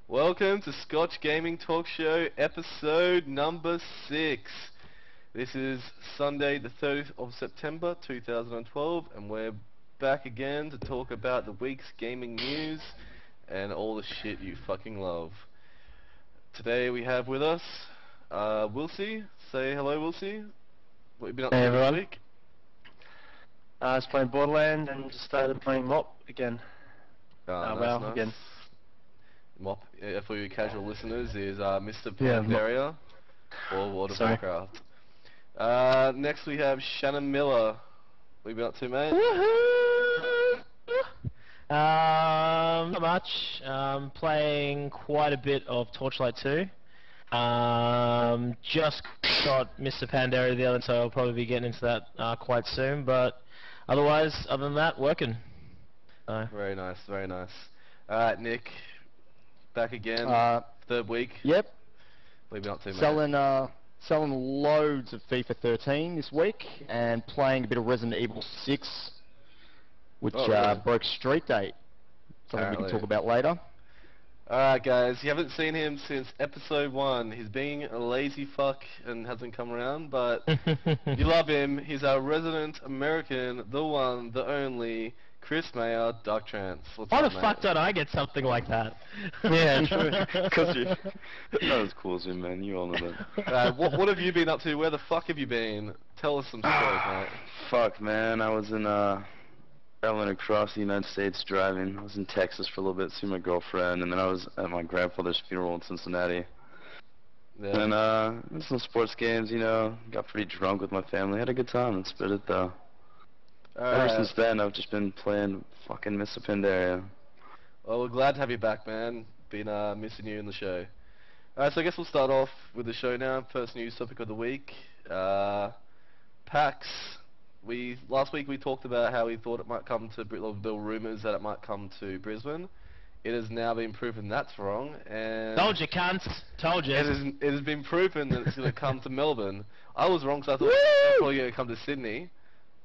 Welcome to Scotch Gaming Talk Show, episode number 6. This is Sunday the 30th of September 2012, and we're back again to talk about the week's gaming news and all the shit you fucking love. Today we have with us Wilsey. Say hello, Wilsey. What have you been up to this week? I was playing Borderlands and just started playing MOP again. Nice. Again. MOP, for you casual listeners, is Mr. Pandaria or World of Warcraft. Next we have Shannon Miller. What have you been up to, mate? Not much. Playing quite a bit of Torchlight 2. Just got Mr. Pandaria the other, so I'll probably be getting into that quite soon. But otherwise, other than that, working. Very nice, very nice. Alright, Nick. Back again, third week. Yep. What have you been up to, mate? Selling loads of FIFA 13 this week, and playing a bit of Resident Evil 6, which broke street date. Something we can talk about later. Alright guys, you haven't seen him since episode 1. He's being a lazy fuck and hasn't come around, but you love him. He's our resident American, the one, the only, Chris Mayer, Dark Trance. Why the fuck don't I get something like that? Yeah, true. Because you're not as cool as you, man. You all know that. What have you been up to? Where the fuck have you been? Tell us some stories, mate. Fuck, man. I was in, traveling across the United States driving. I was in Texas for a little bit, seeing my girlfriend, and then I was at my grandfather's funeral in Cincinnati. Yeah. And, some sports games, you know. Got pretty drunk with my family. Had a good time. That's about it, though. Ever since then, I've just been playing fucking Mr. Pandaria. Well, we're glad to have you back, man. Been missing you in the show. Alright, so I guess we'll start off with the show now. First news topic of the week. PAX. Last week we talked about how we thought it might come to there were rumours that it might come to Brisbane. It has now been proven that's wrong, and told you, cunts. Told you. It has been proven that it's going to come to Melbourne. I was wrong, so I thought it was probably going to come to Sydney.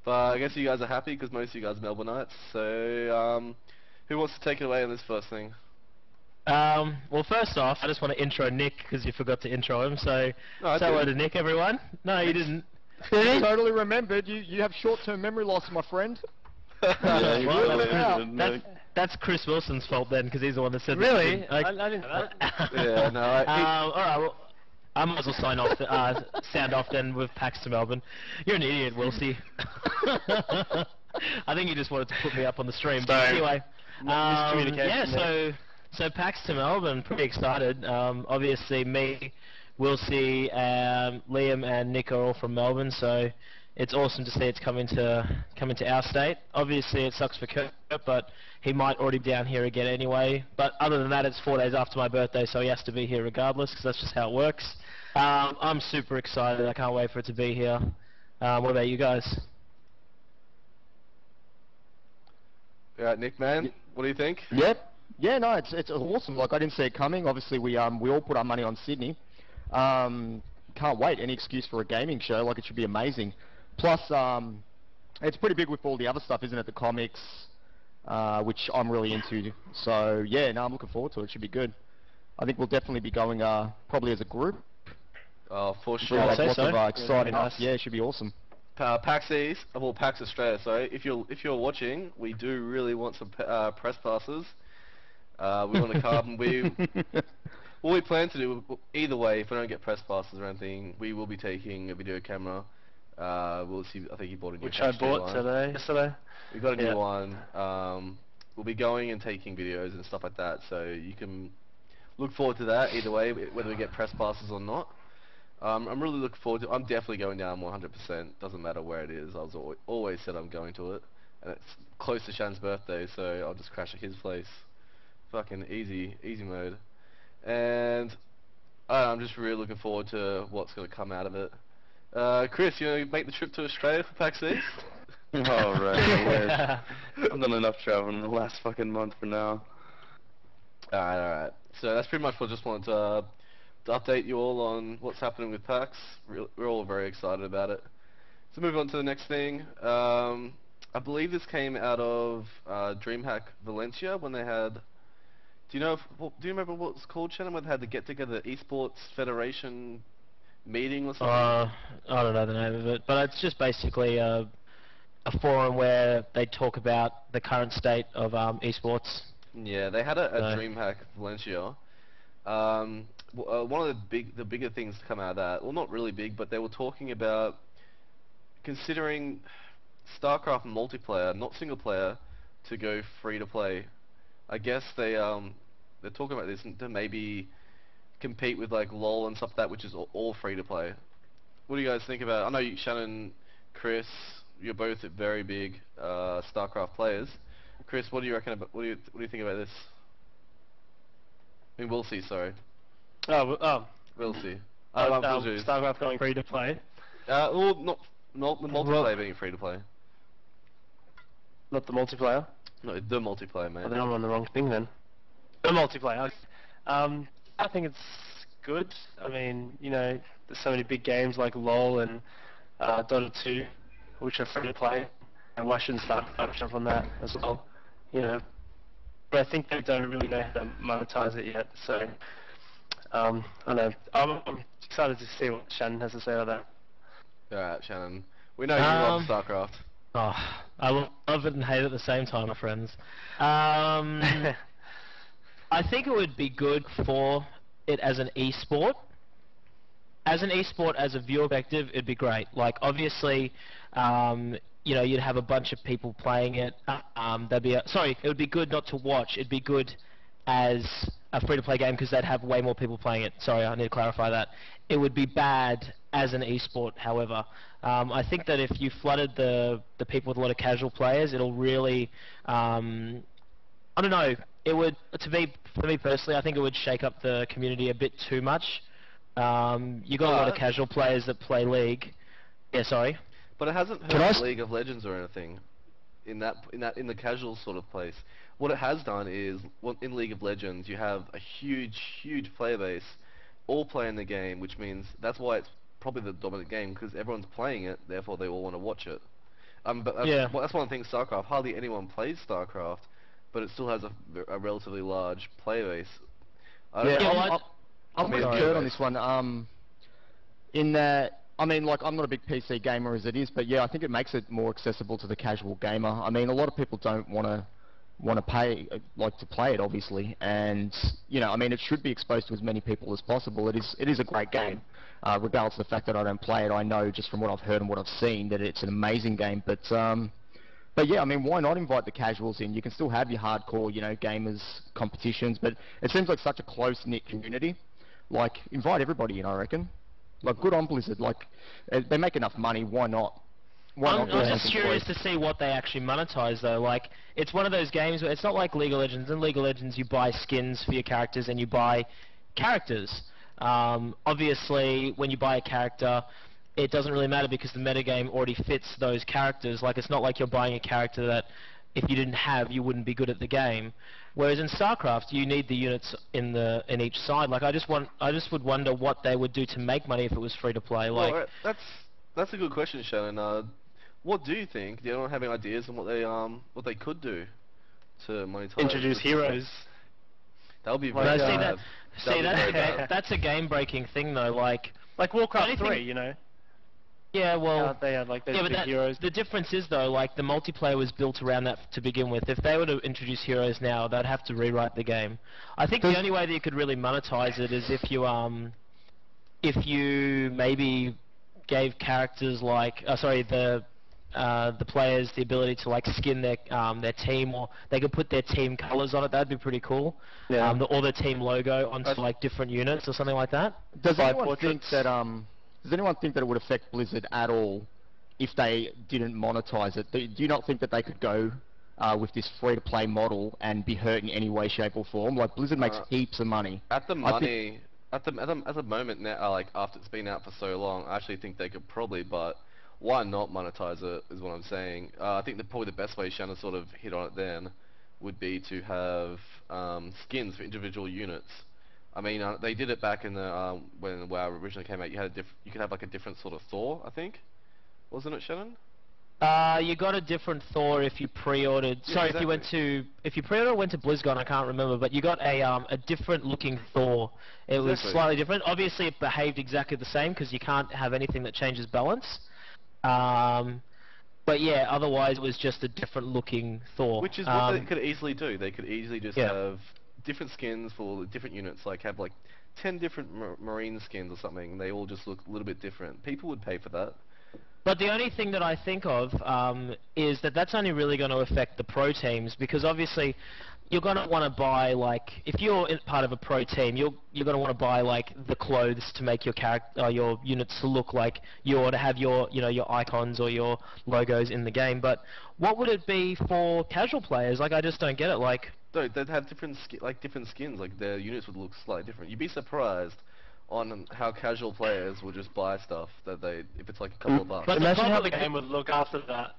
But I guess you guys are happy because most of you guys are Melbourneites. So, who wants to take it away on this first thing? Well, first off, I just want to intro Nick because you forgot to intro him. So, say hello to Nick, everyone. No, you didn't. Totally remembered. You have short-term memory loss, my friend. Well, that's Chris Wilson's fault then, because he's the one that said. Really? I didn't know that. Yeah, no. All right. Well, I might as well sign off, sound off then with PAX to Melbourne. You're an idiot, Wilsey. I think you just wanted to put me up on the stream. But anyway, yeah, so PAX to Melbourne, pretty excited. Obviously me, Wilsey, Liam and Nick are all from Melbourne, so it's awesome to see it's coming to our state. Obviously it sucks for Kurt, but he might already be down here again anyway. But other than that, it's 4 days after my birthday, so he has to be here regardless, because that's just how it works. I'm super excited. I can't wait for it to be here. What about you guys? Alright, Nick, man, what do you think? Yep. Yeah, no, it's awesome. Like, I didn't see it coming. Obviously, we all put our money on Sydney. Can't wait. Any excuse for a gaming show? Like, it should be amazing. Plus, it's pretty big with all the other stuff, isn't it? The comics, which I'm really into. So yeah, no, I'm looking forward to it. It should be good. I think we'll definitely be going probably as a group. Oh, for sure. Like, lots of exciting stuff. Yeah, it should be awesome. PAX East, well, PAX Australia. Sorry, if you're watching, we do really want some press passes. We want to come. What we plan to do, either way, if we don't get press passes or anything, we will be taking a video camera. We'll see. I think you bought a new. Which I bought yesterday. We got a new one. We'll be going and taking videos and stuff like that, so you can look forward to that. Either way, whether we get press passes or not. I'm really looking forward to it. I'm definitely going down 100%. Doesn't matter where it is. I was always said I'm going to it, and it's close to Shan's birthday, so I'll just crash at his place. Fucking easy mode. And I'm just really looking forward to what's going to come out of it. Chris, you want to make the trip to Australia for PAX East? Oh, right. I've done enough traveling in the last fucking month for now. Alright. So that's pretty much what I just wanted to to update you all on what's happening with PAX. We're all very excited about it. So move on to the next thing. I believe this came out of DreamHack Valencia when they had. Do you remember what it's called, Shannon? When they had the get together esports federation meeting or something? I don't know the name of it, but it's just basically a forum where they talk about the current state of esports. Yeah, they had a DreamHack Valencia. One of the bigger things to come out of that, well, not really big, but they were talking about considering StarCraft multiplayer, not single player, to go free to play. I guess they're talking about this to maybe compete with like LoL and stuff like that, which is all free to play. What do you guys think about it? I know you, Shannon, Chris, you're both very big StarCraft players. Chris, what do you reckon about? What do you think about this? I mean, we'll see. Sorry. We'll see. StarCraft going free to play. Well, not the multiplayer being free to play. Not the multiplayer. No, the multiplayer, mate. Well, then I'm on the wrong thing then. The multiplayer. I think it's good. I mean, you know, there's so many big games like LoL and Dota 2, which are free to play, and why shouldn't StarCraft jump on that as well? You know, but I think they don't really know how to monetize it yet. So, I don't know. I'm excited to see what Shannon has to say about that. Alright, Shannon. We know you love StarCraft. Oh, I love it and hate it at the same time, my friends. I think it would be good for it as an esport. As an esport, as a viewer perspective, it'd be great. Like, obviously, you know, you'd have a bunch of people playing it. It would be good not to watch. It'd be good as a free-to-play game because they'd have way more people playing it. Sorry, I need to clarify that. It would be bad as an esport, however. I think that if you flooded the people with a lot of casual players, it'll really, I don't know, it would, for me personally, I think it would shake up the community a bit too much. You got a lot of casual players that play League. Yeah, sorry. But it hasn't hurt League of Legends or anything in the casual sort of place. What it has done is, in League of Legends, you have a huge player base, all playing the game, which means that's why it's probably the dominant game, because everyone's playing it, therefore they all want to watch it. But that's one thing. StarCraft, hardly anyone plays StarCraft, but it still has a relatively large player base. I'm with Kurt on this one. In that, I mean, like, I'm not a big PC gamer as it is, but yeah, I think it makes it more accessible to the casual gamer. I mean, a lot of people don't want to pay, like, to play it, obviously, and you know, I mean, it should be exposed to as many people as possible. It is a great game, regardless of the fact that I don't play it. I know just from what I've heard and what I've seen that it's an amazing game. But yeah, I mean, why not invite the casuals in? You can still have your hardcore, you know, gamers competitions, but it seems like such a close-knit community. Like, invite everybody in, I reckon. Like, good on Blizzard. Like, they make enough money. Why not? I'm just curious to see what they actually monetize, though. Like, it's one of those games where it's not like League of Legends. In League of Legends, you buy skins for your characters and you buy characters. Obviously, when you buy a character, it doesn't really matter because the metagame already fits those characters. Like, it's not like you're buying a character that if you didn't have, you wouldn't be good at the game. Whereas in StarCraft, you need the units in each side. Like, I just would wonder what they would do to make money if it was free to play. Like, well, that's a good question, Shannon. What do you think? Do you have any ideas on what they could do to monetize? Introduce heroes. That would be very that's a game-breaking thing, though. Like Warcraft 3, you know. Yeah, well, they had like those big heroes. The difference is, though, like, the multiplayer was built around that to begin with. If they were to introduce heroes now, they'd have to rewrite the game. I think the only way that you could really monetize it is if you maybe gave characters like the players the ability to, like, skin their team, or they could put their team colors on it. That'd be pretty cool. Yeah. Or their team logo onto like different units or something like that. Does anyone think that it would affect Blizzard at all if they didn't monetize it? Do you not think that they could go with this free-to-play model and be hurt in any way, shape, or form? Like, Blizzard makes heaps of money. At the moment now, like, after it's been out for so long, I actually think they could probably, but why not monetize it is what I'm saying. I think probably the best way Shannon sort of hit on it then would be to have skins for individual units. I mean, they did it back in the when WoW originally came out. You could have like a different sort of Thor, I think, wasn't it, Shannon? You got a different Thor if you pre-ordered. Yeah, Sorry, exactly. if you pre-ordered or went to BlizzCon, I can't remember, but you got a different looking Thor. It was slightly different. Obviously, it behaved exactly the same because you can't have anything that changes balance. But yeah, otherwise it was just a different looking Thor. Which is what they could easily do. They could easily just have different skins for different units, like have like 10 different marine skins or something. They all just look a little bit different. People would pay for that. But the only thing that I think of is that that's only really going to affect the pro teams, because obviously you're going to want to buy, like, if you're part of a pro team, you're going to want to buy like the clothes to make your your units to look like to have your your icons or your logos in the game. But what would it be for casual players? Like, I just don't get it. Like, no, they'd have different skins. Like their units would look slightly different. You'd be surprised on how casual players will just buy stuff that if it's like a couple of bucks. But imagine how the game would look after that.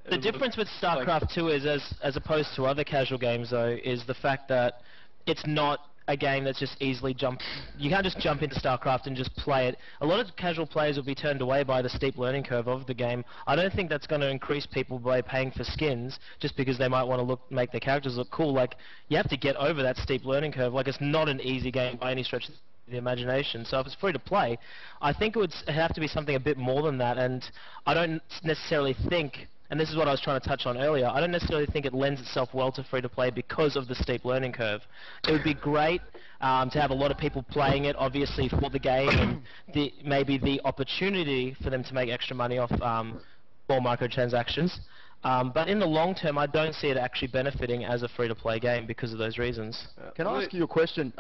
The difference with StarCraft 2 is, as opposed to other casual games though, is the fact that it's not a game that's just easily you can't just jump into StarCraft and just play it. A lot of casual players will be turned away by the steep learning curve of the game. I don't think that's going to increase people by paying for skins just because they might want to make their characters look cool. Like, you have to get over that steep learning curve. Like, it's not an easy game by any stretch of the imagination. So if it's free to play, I think it would have to be something a bit more than that, and I don't necessarily think, and this is what I was trying to touch on earlier, I don't necessarily think it lends itself well to free to play because of the steep learning curve. It would be great to have a lot of people playing it, obviously, for the game, and maybe the opportunity for them to make extra money off more microtransactions. But in the long term, I don't see it actually benefiting as a free-to-play game because of those reasons. Can I ask you a question,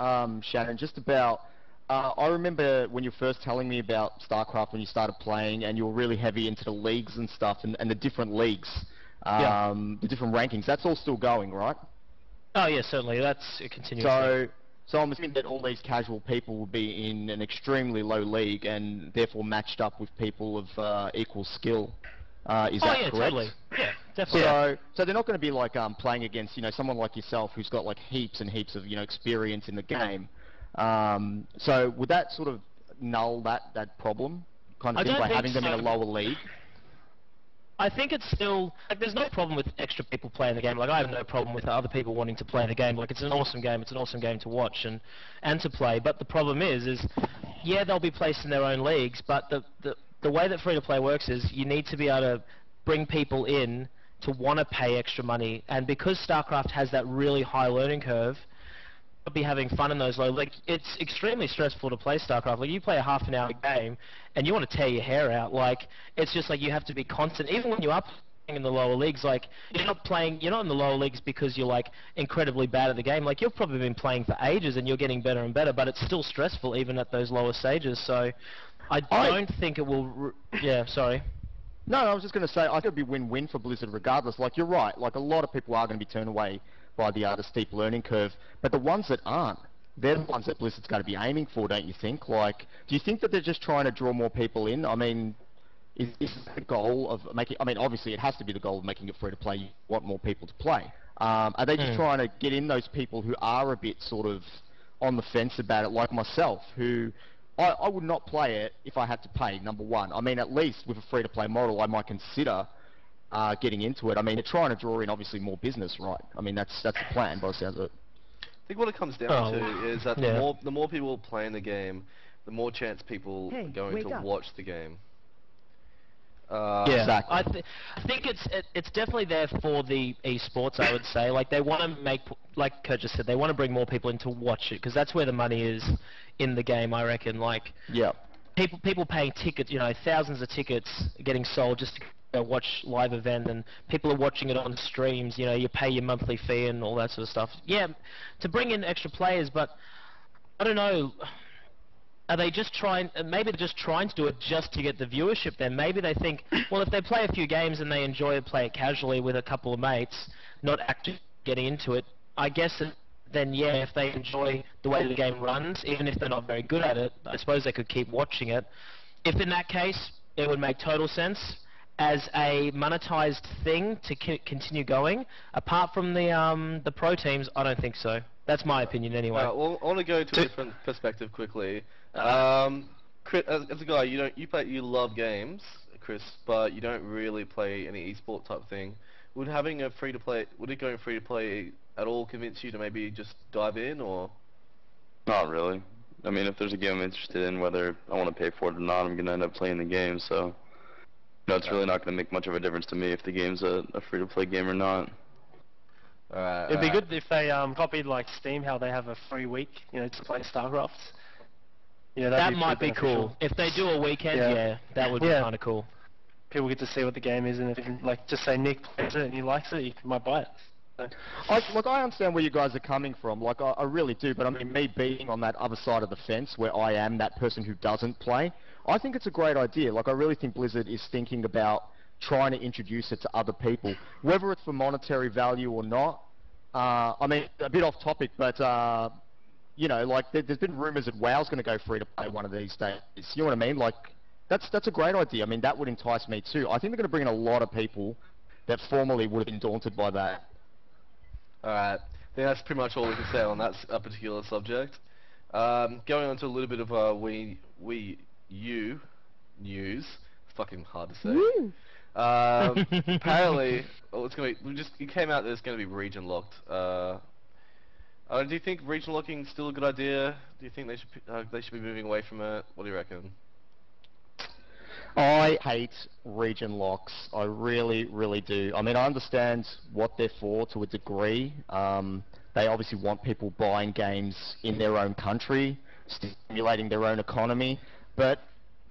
Shannon, just about... I remember when you were first telling me about StarCraft when you started playing, and you were really heavy into the leagues and stuff, and the different leagues, the different rankings. That's all still going, right? Oh, yeah, certainly. That's a continuous So I'm assuming that all these casual people will be in an extremely low league and therefore matched up with people of equal skill. Is that correct? Totally. Yeah, definitely. So they're not going to be like playing against someone like yourself who's got like heaps and heaps of experience in the game. So would that sort of null that problem kind of thing by having them in a lower league? I think it's still, like, there's no problem with extra people playing the game. Like, I have no problem with other people wanting to play the game. Like, it's an awesome game. It's an awesome game to watch and to play. But the problem is yeah, they'll be placed in their own leagues, but the way that free-to-play works is you need to be able to bring people in to want to pay extra money. And because StarCraft has that really high learning curve, be having fun in those like, it's extremely stressful to play StarCraft. Like, you play a half-an-hour game and you want to tear your hair out. Like, it's just like you have to be constant. Even when you are playing in the lower leagues, like, you're not in the lower leagues because you're like incredibly bad at the game. Like, you've probably been playing for ages and you're getting better and better, but it's still stressful even at those lower stages. So I don't think it will... yeah, sorry. No, I was just going to say, I think it would be win-win for Blizzard regardless. Like, you're right. Like, a lot of people are going to be turned away by the steep learning curve. But the ones that aren't, they're the ones that Blizzard's going to be aiming for, don't you think? Like, do you think that they're just trying to draw more people in? I mean, is the goal of making... I mean, obviously, it has to be the goal of making it free-to-play. You want more people to play. Are they just trying to get in those people who are a bit sort of on the fence about it, like myself, who... I would not play it if I had to pay, number one. I mean, at least with a free-to-play model, I might consider getting into it. I mean, they're trying to draw in, obviously, more business, right? I mean, that's the plan, by the sounds of it. I think what it comes down to is that the more people playing the game, the more chance people are going to watch the game. Yeah, exactly. I think it's definitely there for the esports, I would say. Like, they want to make, like Kurt just said, they want to bring more people in to watch it, because that's where the money is in the game, I reckon. Like, people paying tickets, thousands of tickets getting sold just to go watch live event, and people are watching it on streams. You pay your monthly fee and all that sort of stuff. Yeah, to bring in extra players, but I don't know. Are they just trying? Maybe they're just trying to do it just to get the viewership. Then maybe they think, well, if they play a few games and they enjoy it, play it casually with a couple of mates, not actually getting into it. I guess then yeah, if they enjoy the way the game runs, even if they're not very good at it, I suppose they could keep watching it. If in that case, it would make total sense as a monetized thing to continue going. Apart from the pro teams, I don't think so. That's my opinion anyway. Well, I want to go to a different perspective quickly. Chris, as a guy, you love games, Chris, but you don't really play any esport type thing. Would having a would it going free to play at all convince you to maybe just dive in, or? Not really. I mean, if there's a game I'm interested in, whether I want to pay for it or not, I'm gonna end up playing the game. So, it's really not gonna make much of a difference to me if the game's a free-to-play game or not. It'd be good if they copied like Steam, how they have a free week, to play StarCraft. That might be cool. If they do a weekend, that would be kind of cool. People get to see what the game is, and if just say Nick plays it and he likes it, you might buy it. So. Look, I understand where you guys are coming from. Like, I really do. But I mean, me being on that other side of the fence, where I am that person who doesn't play, I think it's a great idea. Like, I really think Blizzard is thinking about trying to introduce it to other people, whether it's for monetary value or not. I mean, a bit off topic, but like there's been rumours that WoW's going to go free to play one of these days. You know what I mean? Like, that's a great idea. I mean, that would entice me too. I think they're going to bring in a lot of people that formerly would have been daunted by that. Alright, I think that's pretty much all we can say on that particular subject. Going on to a little bit of Wii U news. Fucking hard to say. Apparently, it came out that it's going to be region locked. Do you think region locking is still a good idea? Do you think they should be moving away from it? What do you reckon? I hate region locks. I really, really do. I mean, I understand what they're for to a degree. They obviously want people buying games in their own country, stimulating their own economy. But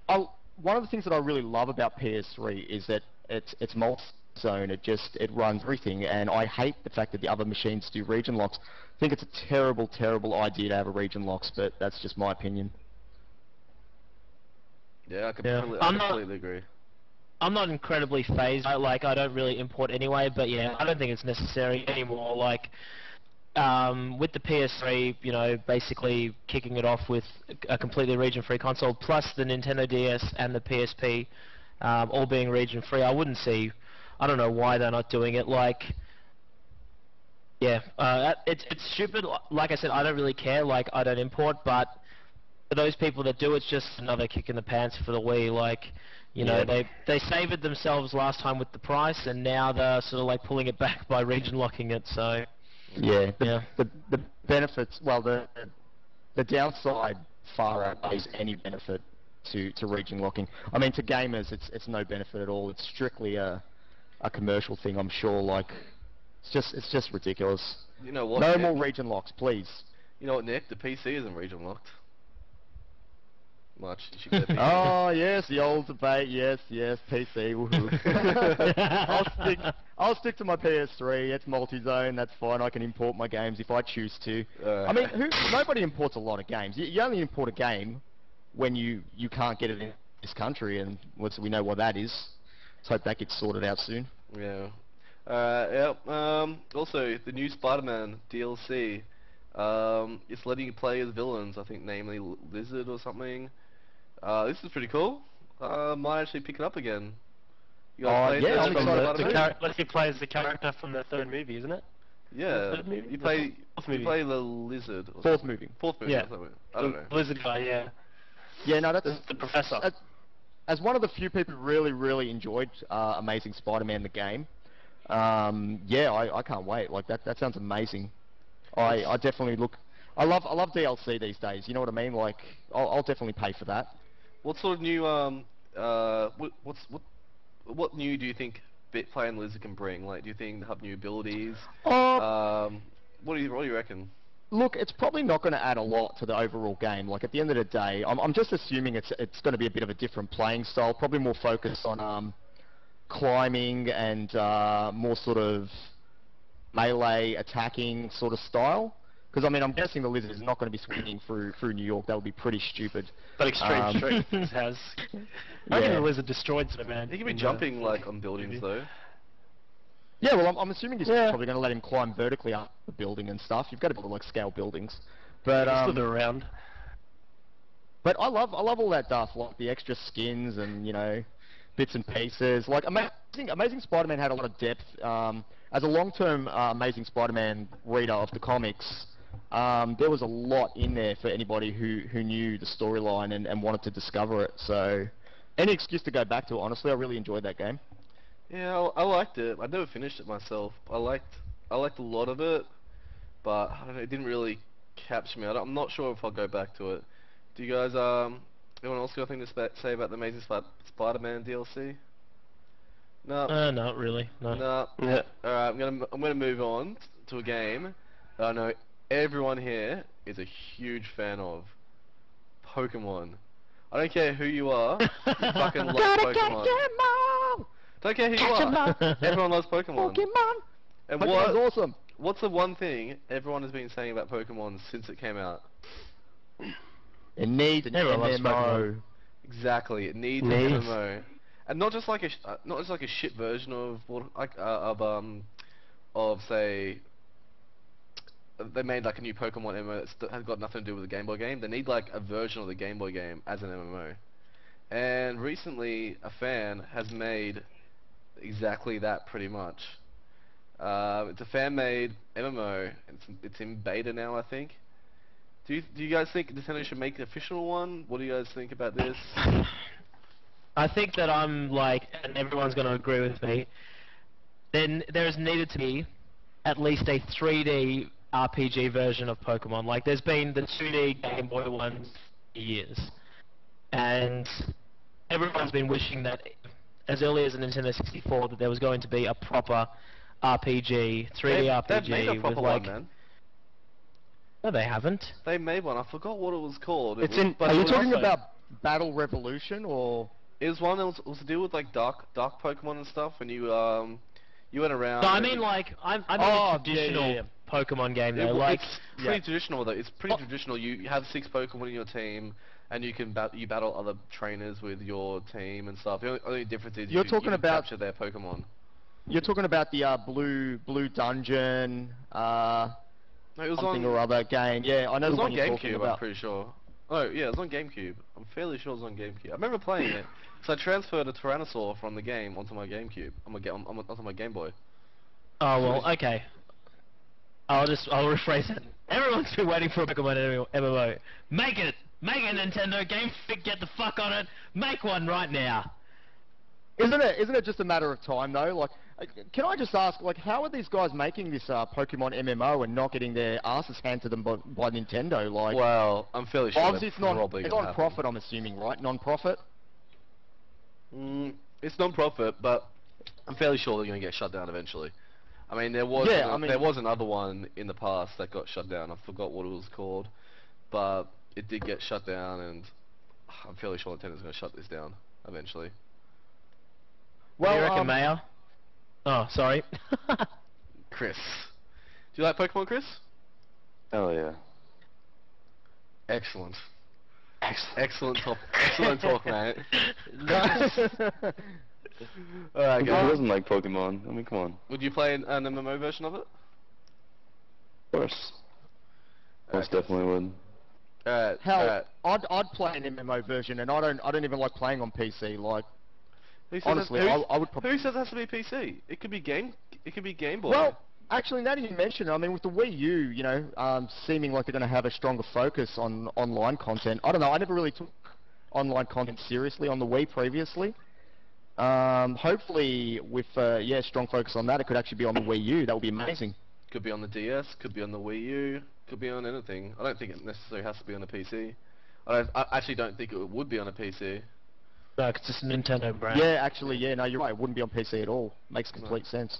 one of the things that I really love about PS3 is that it's multi-zone. It runs everything, and I hate the fact that the other machines do region locks. I think it's a terrible, terrible idea to have a region locks, but that's just my opinion. Yeah, I completely agree. I'm not incredibly phased. I don't really import anyway, but yeah, I don't think it's necessary anymore. Like, with the PS3, basically kicking it off with a completely region-free console, plus the Nintendo DS and the PSP all being region-free, I don't know why they're not doing it. Like, yeah, it's stupid. Like I said, I don't really care. Like, I don't import, but for those people that do, it's just another kick in the pants for the Wii. Like, they saved themselves last time with the price, and now they're sort of like pulling it back by region locking it. So yeah, the benefits. Well, the downside far outweighs any benefit to region locking. I mean, to gamers, it's no benefit at all. It's strictly a commercial thing, I'm sure. Like, it's just ridiculous. You know what? No more region locks, please. You know what, Nick? The PC isn't region locked. Much. You should get a PC. Oh yes, the old debate. Yes, PC. I'll stick to my PS3. It's multi-zone. That's fine. I can import my games if I choose to. I mean, nobody imports a lot of games. You only import a game when you can't get it in this country, and we know what that is. Let's hope that gets sorted out soon. Yeah. Also, the new Spider-Man DLC. It's letting you play as villains. I think, namely Lizard or something. This is pretty cool. Might actually pick it up again. You guys yeah, I'm excited. Let you play as the character from the third movie, isn't it? Yeah. The third movie? You play the Lizard. Or Fourth movie. Fourth movie. Yeah. Or something. I don't know. Lizard guy. Yeah. Yeah, no, that's the professor. As one of the few people who really, really enjoyed Amazing Spider-Man the game. Yeah, I can't wait. Like that sounds amazing. I definitely look. I love DLC these days. You know what I mean? Like I'll definitely pay for that. What sort of new what new do you think playing Lizard can bring? Like, do you think they have new abilities? What do you reckon? Look, it's probably not going to add a lot to the overall game. Like, at the end of the day, I'm just assuming it's going to be a bit of a different playing style, probably more focused on climbing and more sort of melee attacking sort of style. Because, I mean, I'm guessing the Lizard is not going to be swinging through New York. That would be pretty stupid. But Extreme Street has. I reckon the Lizard destroyed Spider-Man. He could be jumping, like, on buildings, though. Yeah, well, I'm assuming he's probably going to let him climb vertically up the building and stuff. You've got to be able to, like, scale buildings. But, slither around. But I love all that stuff, like the extra skins and, you know, bits and pieces. Like, Amazing Spider-Man had a lot of depth. As a long-term Amazing Spider-Man reader of the comics, there was a lot in there for anybody who knew the storyline and wanted to discover it. So, any excuse to go back to it, honestly. I really enjoyed that game. Yeah, I liked it. I never finished it myself. I liked a lot of it, but I don't know, it didn't really capture me. I'm not sure if I'll go back to it. Do you guys, anyone else got anything to say about the Amazing Spider-Man DLC? No. Not really. No. No. Yeah. Alright, I'm gonna move on to a game that I know everyone here is a huge fan of. Pokemon. I don't care who you are, you fucking love Pokemon. Don't care who you are. Everyone loves Pokemon. And Pokemon's awesome. What's the one thing everyone has been saying about Pokemon since it came out? It needs an Everyone loves MMO. Pokemon. Exactly, it needs an MMO, and not just like a shit version of say they made like a new Pokemon MMO that has got nothing to do with the Game Boy game. They need like a version of the Game Boy game as an MMO. And recently, a fan has made exactly that pretty much. It's a fan-made MMO. It's in beta now, I think. Do you guys think Nintendo should make an official one? What do you guys think about this? I think that I'm like, and everyone's going to agree with me, then there's needed to be at least a 3D RPG version of Pokemon. Like, there's been the 2D Game Boy ones for years. And everyone's been wishing that, as early as the Nintendo 64, that there was going to be a proper RPG, 3D RPG they've made a proper with like... one, man. No, they haven't. They made one. I forgot what it was called. Are you talking about Battle Revolution or? It was one that was to do with like dark Pokemon and stuff, and you went around. No, I mean like I mean a traditional Pokemon game though. Like it's pretty traditional though. It's pretty traditional. You have 6 Pokemon in your team, and you can battle other trainers with your team and stuff. The only difference is you can capture their Pokemon. You're talking about the blue dungeon. No, it was something on, or other game. Yeah, I know the one you're talking GameCube, about. I'm pretty sure. Oh, yeah, it was on GameCube. I'm fairly sure it was on GameCube. I remember playing it. So I transferred a Tyrannosaur from the game onto my GameCube. Onto my Game Boy. Oh well, okay. I'll rephrase it. Everyone's been waiting for a Pokemon MMO. Make it, Nintendo. Game Freak, get the fuck on it. Make one right now. Isn't it just a matter of time though? Like, can I just ask, like, how are these guys making this Pokemon MMO and not getting their asses handed to them by Nintendo? Like, well, I'm fairly sure obviously it's non-profit, I'm assuming, right? Non-profit. It's non-profit, but I'm fairly sure they're going to get shut down eventually. I mean, there was another one in the past that got shut down. I forgot what it was called, but it did get shut down, and I'm fairly sure Nintendo's going to shut this down eventually. Well, what do you reckon, Mayor? Oh, sorry. Chris. Do you like Pokemon, Chris? Hell yeah. Excellent. Excellent talk, mate. Nice. Alright, Who guys. doesn't like Pokemon? I mean, come on. Would you play an MMO version of it? Of course. Most definitely would. Alright. Hell, I'd play an MMO version, and I don't even like playing on PC. Like, honestly, I would probably. Who says it has to be PC? It could be Game Boy. Well, actually, now that you mention it, I mean, with the Wii U, you know, seeming like they're going to have a stronger focus on online content. I don't know. I never really took online content seriously on the Wii previously. Hopefully, with strong focus on that, it could actually be on the Wii U. That would be amazing. Could be on the DS. Could be on the Wii U. Could be on anything. I don't think it necessarily has to be on a PC. I actually don't think it would be on a PC. No, it's just a Nintendo brand. Yeah, actually, yeah, no, you're right. It wouldn't be on PC at all. Makes complete sense.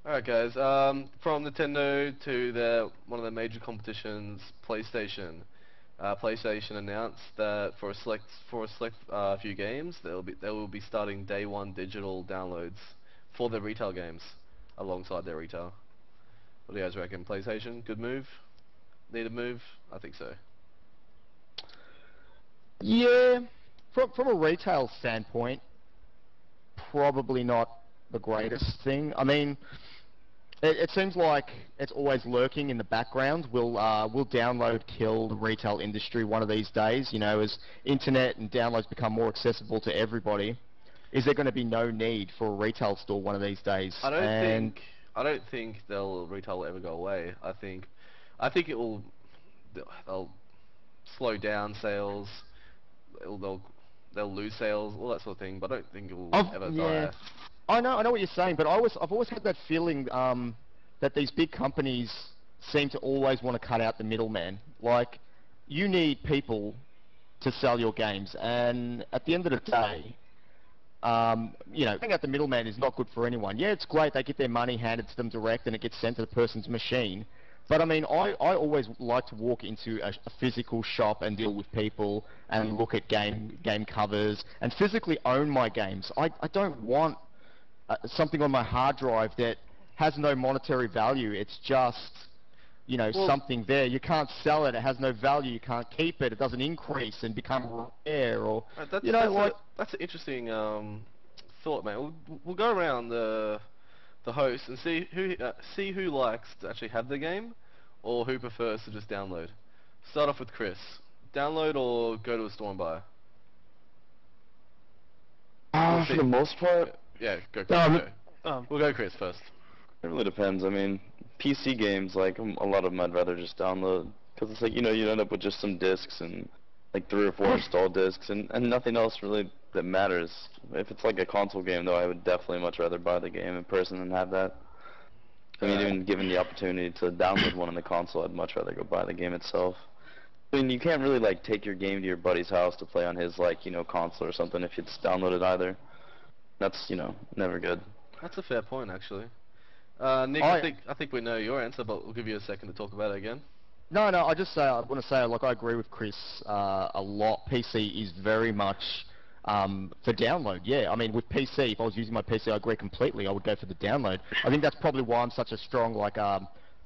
Alright, guys. From Nintendo to one of their major competitions, PlayStation. PlayStation announced that for a select few games, they will be starting day one digital downloads for their retail games alongside their retail. What do you guys reckon? PlayStation, good move? Need a move? I think so. Yeah, from a retail standpoint, probably not the greatest thing. I mean, it seems like it's always lurking in the background. Will download kill the retail industry one of these days? You know, as internet and downloads become more accessible to everybody, is there going to be no need for a retail store one of these days? I don't think retail will ever go away. I think I think it will. They'll slow down sales. They'll lose sales, all that sort of thing. But I don't think it will ever die. I know what you're saying, but I've always had that feeling that these big companies seem to always want to cut out the middleman. Like, you need people to sell your games, and at the end of the day, you know, cutting out the middleman is not good for anyone. Yeah, it's great, they get their money handed to them direct and it gets sent to the person's machine. But I mean, I always like to walk into a physical shop and deal with people and look at game covers and physically own my games. I don't want something on my hard drive that has no monetary value. It's just, you know, something there. You can't sell it. It has no value. You can't keep it. It doesn't increase and become rare, or you know, that's an interesting thought, mate. We'll go around the host and see who likes to actually have the game, or who prefers to just download. Start off with Chris. Download or go to a store and buy? For the most part, yeah, go Chris. We'll go Chris first. It really depends. I mean, PC games, like, a lot of them I'd rather just download, because it's like, you know, you end up with just some discs and like 3 or 4 installed discs and nothing else really that matters. If it's like a console game, though, I would definitely much rather buy the game in person than have that. I mean, even given the opportunity to download one on the console, I'd much rather go buy the game itself. I mean, you can't really, like, take your game to your buddy's house to play on his, like, you know, console or something if it's downloaded either. That's, you know, never good. That's a fair point, actually. Nick, I think we know your answer, but we'll give you a second to talk about it again. No, I want to say, like, I agree with Chris a lot. PC is very much for download. Yeah, I mean, with PC, if I was using my PC, I agree completely. I would go for the download. I think that's probably why I'm such a strong, like,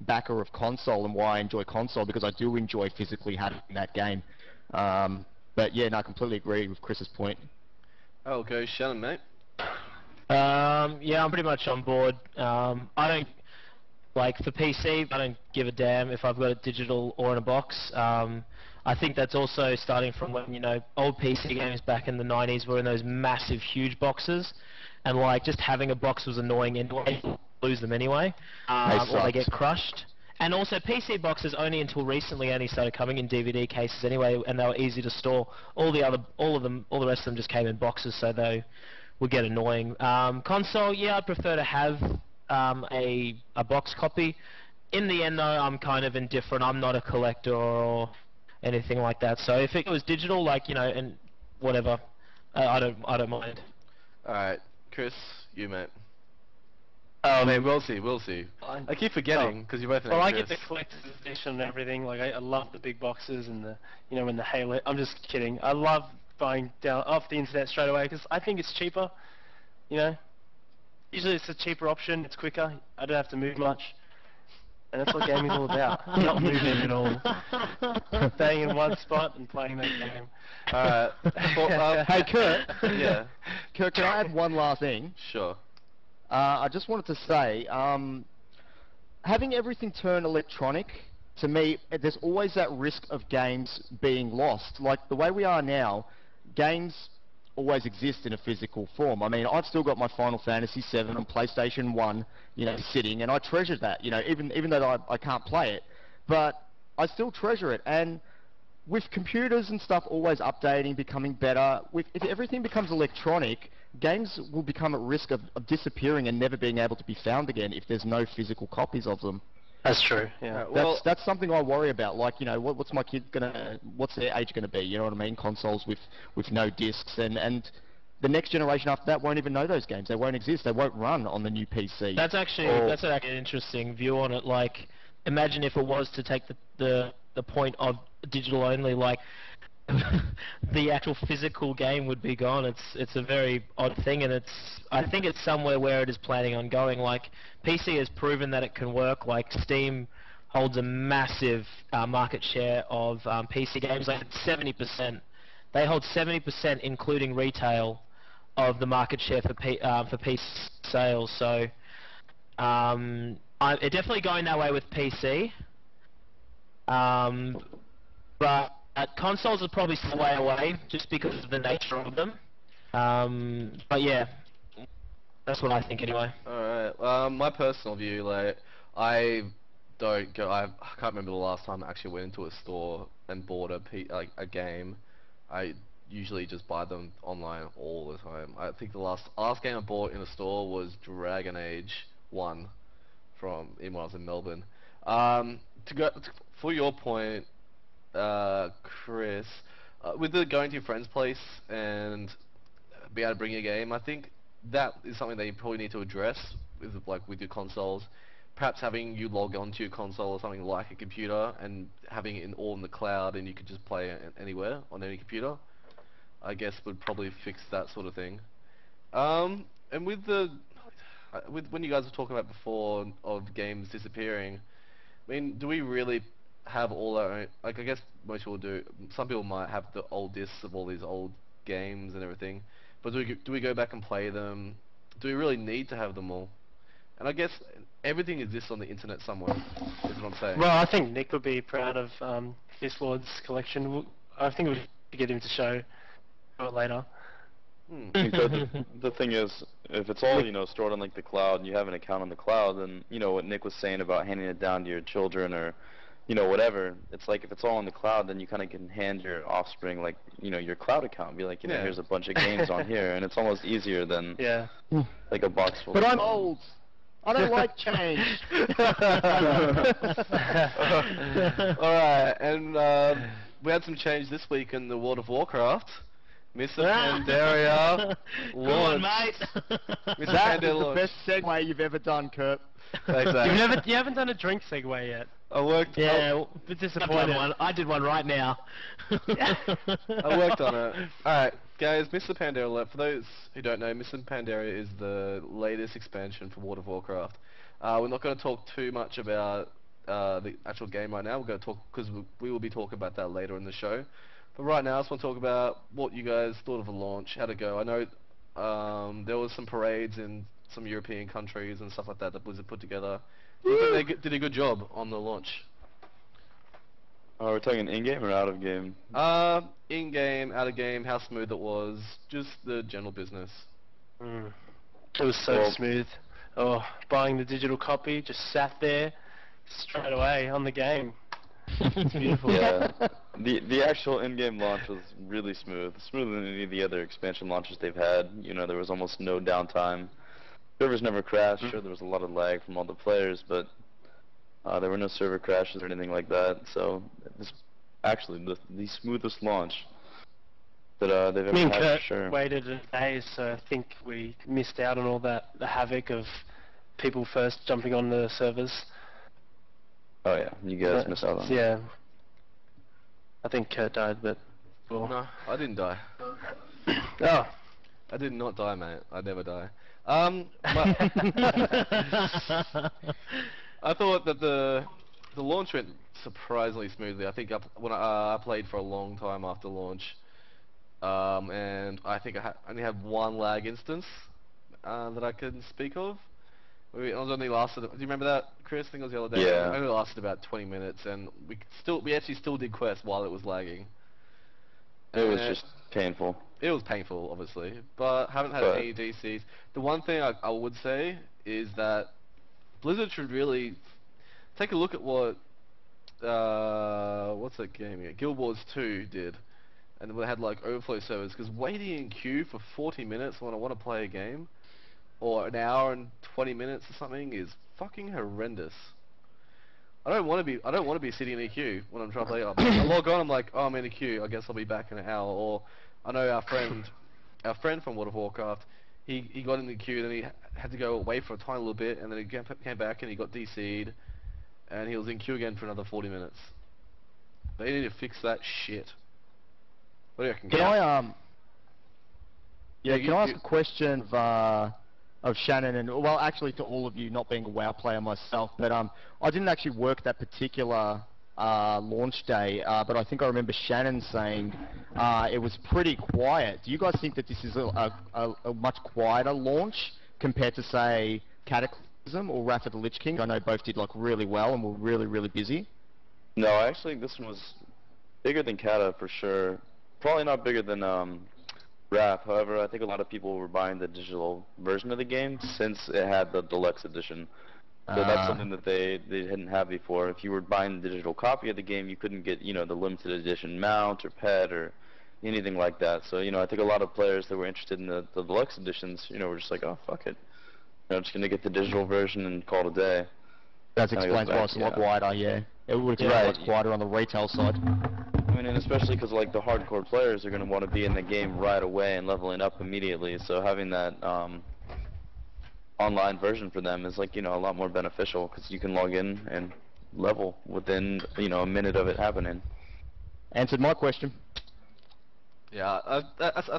backer of console, and why I enjoy console, because I do enjoy physically having that game. But yeah, no, I completely agree with Chris's point. Okay, Shannon, mate. Yeah, I'm pretty much on board. I don't, like, for PC, I don't give a damn if I've got it digital or in a box. I think that's also starting from when, you know, old PC games back in the 90s were in those massive, huge boxes, and, like, just having a box was annoying anyway. Lose them anyway, or they get crushed. And also, PC boxes only until recently only started coming in DVD cases anyway, and they were easy to store. All the rest of them just came in boxes, so they would get annoying. Console, yeah, I'd prefer to have a box copy. In the end, though, I'm kind of indifferent. I'm not a collector or anything like that. So if it was digital, like, you know, and whatever, I don't mind. All right, Chris, you, mate. I mean, we'll see. I keep forgetting because you're both. Well, I get the collector's edition and everything. Like, I love the big boxes and the, you know, when the Halo. I'm just kidding. I love buying down off the internet straight away because I think it's cheaper. You know, usually it's a cheaper option. It's quicker. I don't have to move much, and that's what gaming's all about. Not moving at all. Staying in one spot and playing that game. Well, hey, Kurt. Yeah. Kurt, can I add one last thing? Sure. I just wanted to say, having everything turn electronic, to me, there's always that risk of games being lost. Like, the way we are now, games always exist in a physical form. I mean, I've still got my Final Fantasy VII on PlayStation 1, you know, sitting, and I treasure that, you know, even though I can't play it, but I still treasure it. And with computers and stuff always updating, becoming better, if everything becomes electronic, games will become at risk of disappearing and never being able to be found again if there's no physical copies of them. That's true, yeah. That's something I worry about. Like, you know, what's my kid what's their age gonna be? You know what I mean? Consoles with no discs, and the next generation after that won't even know those games. They won't exist. They won't run on the new PC. That's actually an interesting view on it. Like, imagine if it was to take the point of digital only, like, the actual physical game would be gone. It's a very odd thing, and I think it's somewhere where it is planning on going. Like, PC has proven that it can work. Like, Steam holds a massive market share of PC games, like 70%. They hold 70%, including retail, of the market share for PC sales. So it's definitely going that way with PC. But consoles are probably still way away, just because of the nature of them. But yeah, that's what I think anyway. Alright, my personal view, like, I don't go. I can't remember the last time I actually went into a store and bought a game. I usually just buy them online all the time. I think the last game I bought in a store was Dragon Age 1 when I was in Melbourne. For your point, Chris, with the going to your friend's place and be able to bring your game, I think that is something that you probably need to address with your consoles. Perhaps having you log onto your console or something like a computer and having it all in the cloud, and you could just play it anywhere on any computer, I guess would probably fix that sort of thing. And with when you guys were talking about before of games disappearing, I mean, do we really have all our own? Like, I guess most people do. Some people might have the old discs of all these old games and everything, but do we go back and play them? Do we really need to have them all? And I guess everything exists on the internet somewhere, is what I'm saying. Well, I think Nick would be proud of his Lord's collection. I think we should get him to show it later. I think the thing is, if it's all, stored on like the cloud and you have an account on the cloud, then, what Nick was saying about handing it down to your children or, whatever, it's like if it's all on the cloud, then you kind of can hand your offspring, like, your cloud account, be like, here's a bunch of games on here, and it's almost easier than, like a box full But of I'm old. I don't like change. Alright, and we had some change this week in the World of Warcraft. Mr. Pandaria launched. mate. Mr. That is Pandaria the launched. best segue you've ever done, Kurt. Exactly. You haven't done a drink segue yet. I worked. Yeah, Bit disappointed. I did one right now. I worked on it. Alright, guys, Mr. Pandaria, for those who don't know, Mr. Pandaria is the latest expansion for World of Warcraft. We're not going to talk too much about the actual game right now. We're going to talk, because we will be talking about that later in the show. But right now, I just want to talk about what you guys thought of the launch, how to go. I know there was some parades in some European countries and stuff like that Blizzard put together. Do you think they did a good job on the launch? Oh, we're talking in-game or out-of-game? In-game, out-of-game, how smooth it was, just the general business. It was so smooth. Oh, buying the digital copy, just sat there straight away on the game. It's beautiful. Yeah, the actual in-game launch was really smooth, smoother than any of the other expansion launches they've had. There was almost no downtime. Servers never crashed. Sure, there was a lot of lag from all the players, but there were no server crashes or anything like that. So it's actually the smoothest launch that they've ever had, Kurt for sure. Waited a day, so I think we missed out on all the havoc of people first jumping on the servers. Oh yeah, you guys missed out on it. Yeah. I think Kurt died, but... Well. No, I didn't die. Oh. I did not die, mate. I never die. I thought that the launch went surprisingly smoothly. I think when I played for a long time after launch, and I think I only had one lag instance that I can speak of. It only lasted. Do you remember that, Chris? I think it was the other day. Yeah. It only lasted about 20 minutes, and we actually still did quests while it was lagging. It was just painful. It was painful, obviously, but haven't had any DCs. The one thing I would say is that Blizzard should really take a look at what what's that game again? Guild Wars 2 did, and they had like overflow servers. Because waiting in queue for 40 minutes when I want to play a game, or an hour and 20 minutes or something, is fucking horrendous. I don't want to be sitting in a queue when I'm trying to play. I log on, I'm like, oh, I'm in a queue. I guess I'll be back in an hour. Or I know our friend from World of Warcraft, he got in the queue, then he had to go away for a tiny little bit, and then he came back and he got DC'd, and he was in queue again for another 40 minutes. They need to fix that shit. What do you reckon? Can I ask a question of Shannon, and well, actually to all of you, not being a WoW player myself, but I didn't actually work that particular launch day, but I think I remember Shannon saying it was pretty quiet. Do you guys think that this is a much quieter launch compared to, say, Cataclysm or Wrath of the Lich King? I know both did like really well and were really, really busy. No, actually this one was bigger than Cata for sure. Probably not bigger than Wrath. However, I think a lot of people were buying the digital version of the game since it had the deluxe edition. So that's something that they didn't have before. If you were buying a digital copy of the game, you couldn't get, you know, the limited edition mount or pet or anything like that. So, you know, I think a lot of players that were interested in the deluxe editions, you know, were just like, oh, fuck it. You know, I'm just going to get the digital version and call it a day. That explains why it's a lot wider, yeah. It would have been much quieter on the retail side. I mean, and especially because, like, the hardcore players are going to want to be in the game right away and leveling up immediately. So having that online version for them is, like, you know, a lot more beneficial because you can log in and level within, you know, a minute of it happening. Answered my question. Yeah, I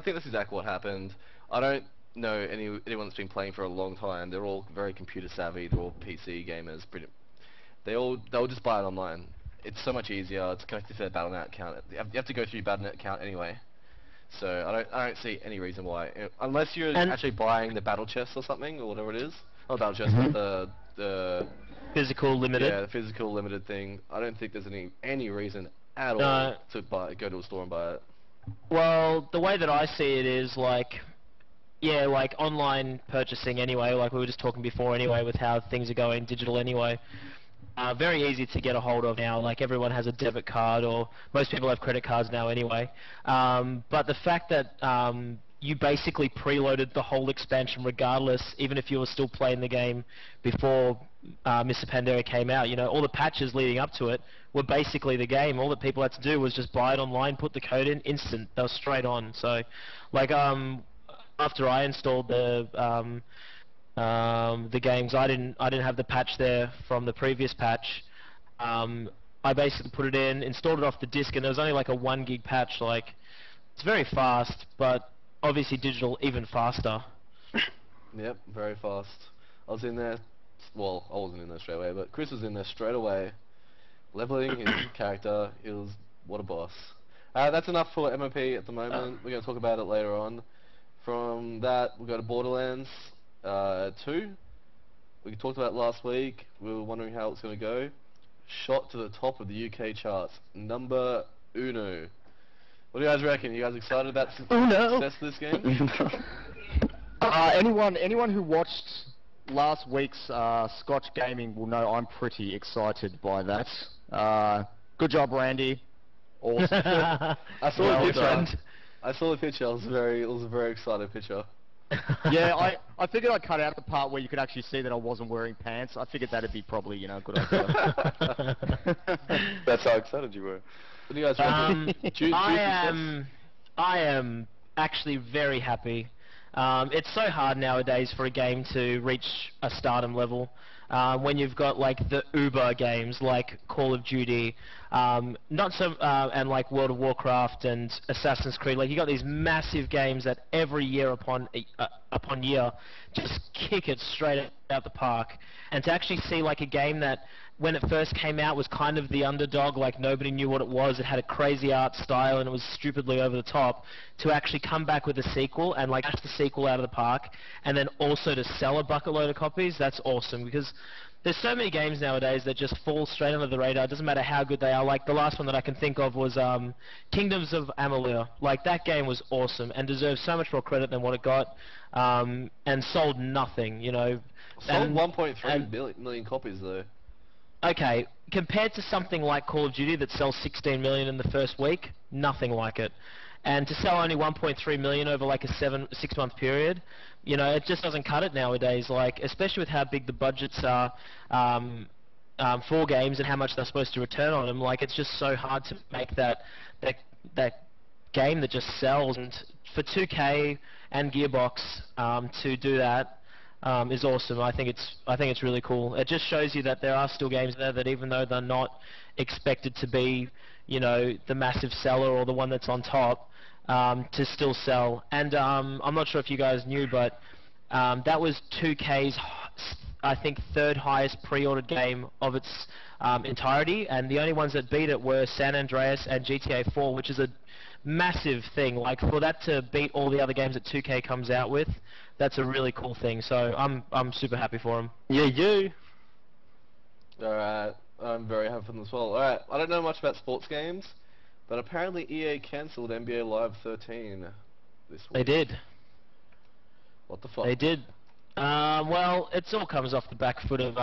think that's exactly what happened. I don't know anyone that's been playing for a long time. They're all very computer savvy. They're all PC gamers. They'll just buy it online. It's so much easier. It's connected to their Battle.net account. You have to go through your Battle.net account anyway. So I don't see any reason why, unless you're actually buying the battle chest or something or whatever it is. Not battle chest, but the physical limited. Yeah, the physical limited thing. I don't think there's any reason at all to go to a store and buy it. Well, the way that I see it is like, yeah, like online purchasing anyway, like we were just talking before anyway with how things are going digital anyway. Very easy to get a hold of now, like everyone has a debit card or most people have credit cards now anyway. But the fact that you basically preloaded the whole expansion regardless, even if you were still playing the game before Mr. Pandera came out, you know, all the patches leading up to it were basically the game. All that people had to do was just buy it online, put the code in, instant, they were straight on. So, like, after I installed the games, I didn't have the patch there from the previous patch. I basically put it in, installed it off the disk, and there was only like a 1 gig patch. Like, it's very fast, but obviously digital even faster. Yep, very fast. I was in there, well, I wasn't in there straight away, but Chris was in there straight away, leveling his character. It was, what a boss. That's enough for MOP at the moment. We're going to talk about it later on. From that, we'll go to Borderlands 2. We talked about it last week. We were wondering how it's going to go. Shot to the top of the UK charts. Number uno. What do you guys reckon? You guys excited about the success of this game? Anyone who watched last week's Scotch Gaming will know I'm pretty excited by that. Good job, Randy. Awesome. I saw the picture. I saw the picture. It was a very excited picture. Yeah, I figured I'd cut out the part where you could actually see that I wasn't wearing pants. I figured that'd be probably, you know, a good idea. That's how excited you were. What do you guys reckon? I am actually very happy. It's so hard nowadays for a game to reach a stardom level. When you've got like the Uber games like Call of Duty, and like World of Warcraft and Assassin's Creed, like you got these massive games that every year upon year just kick it straight out the park. And to actually see like a game that when it first came out was kind of the underdog, like nobody knew what it was, it had a crazy art style and it was stupidly over the top, to actually come back with a sequel and like dash the sequel out of the park, and then also to sell a bucket load of copies, that's awesome. Because there's so many games nowadays that just fall straight under the radar. It doesn't matter how good they are. Like the last one that I can think of was Kingdoms of Amalur. Like that game was awesome and deserves so much more credit than what it got, and sold nothing, you know. Sold 1.3 million copies though. Okay, compared to something like Call of Duty that sells 16 million in the first week, nothing like it. And to sell only 1.3 million over like a 6-month period, you know, it just doesn't cut it nowadays. Like, especially with how big the budgets are for games and how much they're supposed to return on them. Like, it's just so hard to make that game that just sells. And for 2K and Gearbox to do that is awesome. I think it's really cool. It just shows you that there are still games there that even though they're not expected to be, you know, the massive seller or the one that's on top, to still sell. And I'm not sure if you guys knew, but that was 2K's, I think, third highest pre-ordered game of its entirety, and the only ones that beat it were San Andreas and GTA 4, which is a massive thing. Like, for that to beat all the other games that 2K comes out with, that's a really cool thing. So I'm super happy for them. Yeah, you. Alright, I'm very happy for them as well. Alright, I don't know much about sports games, but apparently EA cancelled NBA Live 13 this week. They did. What the fuck? They did. Well, it all comes off the back foot of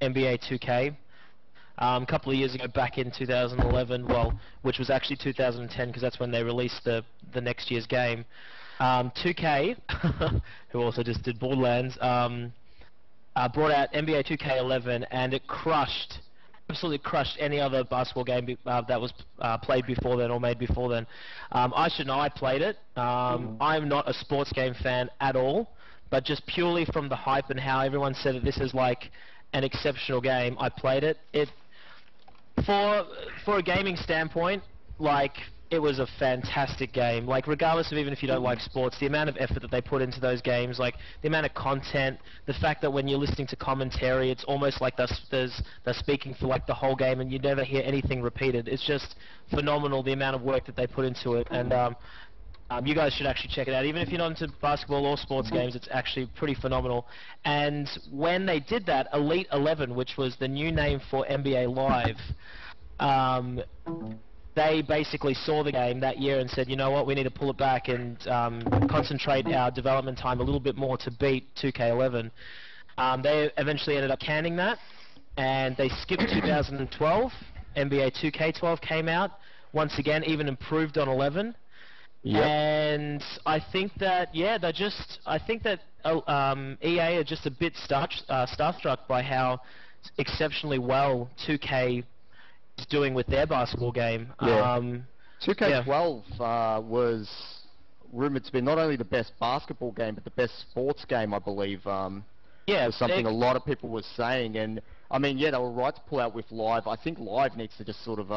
NBA 2K. A couple of years ago, back in 2011, well, which was actually 2010 because that's when they released the next year's game. 2K, who also just did Borderlands, brought out NBA 2K11, and it absolutely crushed any other basketball game that was played before then or made before then. I should know, I played it. I'm not a sports game fan at all, but just purely from the hype and how everyone said that this is like an exceptional game, I played it. For a gaming standpoint, like, it was a fantastic game. Like, regardless of even if you don't like sports, the amount of effort that they put into those games, like the amount of content, the fact that when you're listening to commentary, it's almost like they're speaking for like the whole game, and you never hear anything repeated. It's just phenomenal, the amount of work that they put into it, and you guys should actually check it out. Even if you're not into basketball or sports games, it's actually pretty phenomenal. And when they did that, Elite 11, which was the new name for NBA Live, they basically saw the game that year and said, you know what, we need to pull it back and concentrate our development time a little bit more to beat 2K11. They eventually ended up canning that, and they skipped 2012. NBA 2K12 came out, once again, even improved on 11. Yep. And I think that, EA are just a bit starstruck by how exceptionally well 2K is doing with their basketball game. Yeah. 2K12 was rumoured to be not only the best basketball game, but the best sports game, I believe. Yeah, was something a lot of people were saying, and I mean, yeah, they were right to pull out with Live. I think Live needs to just sort of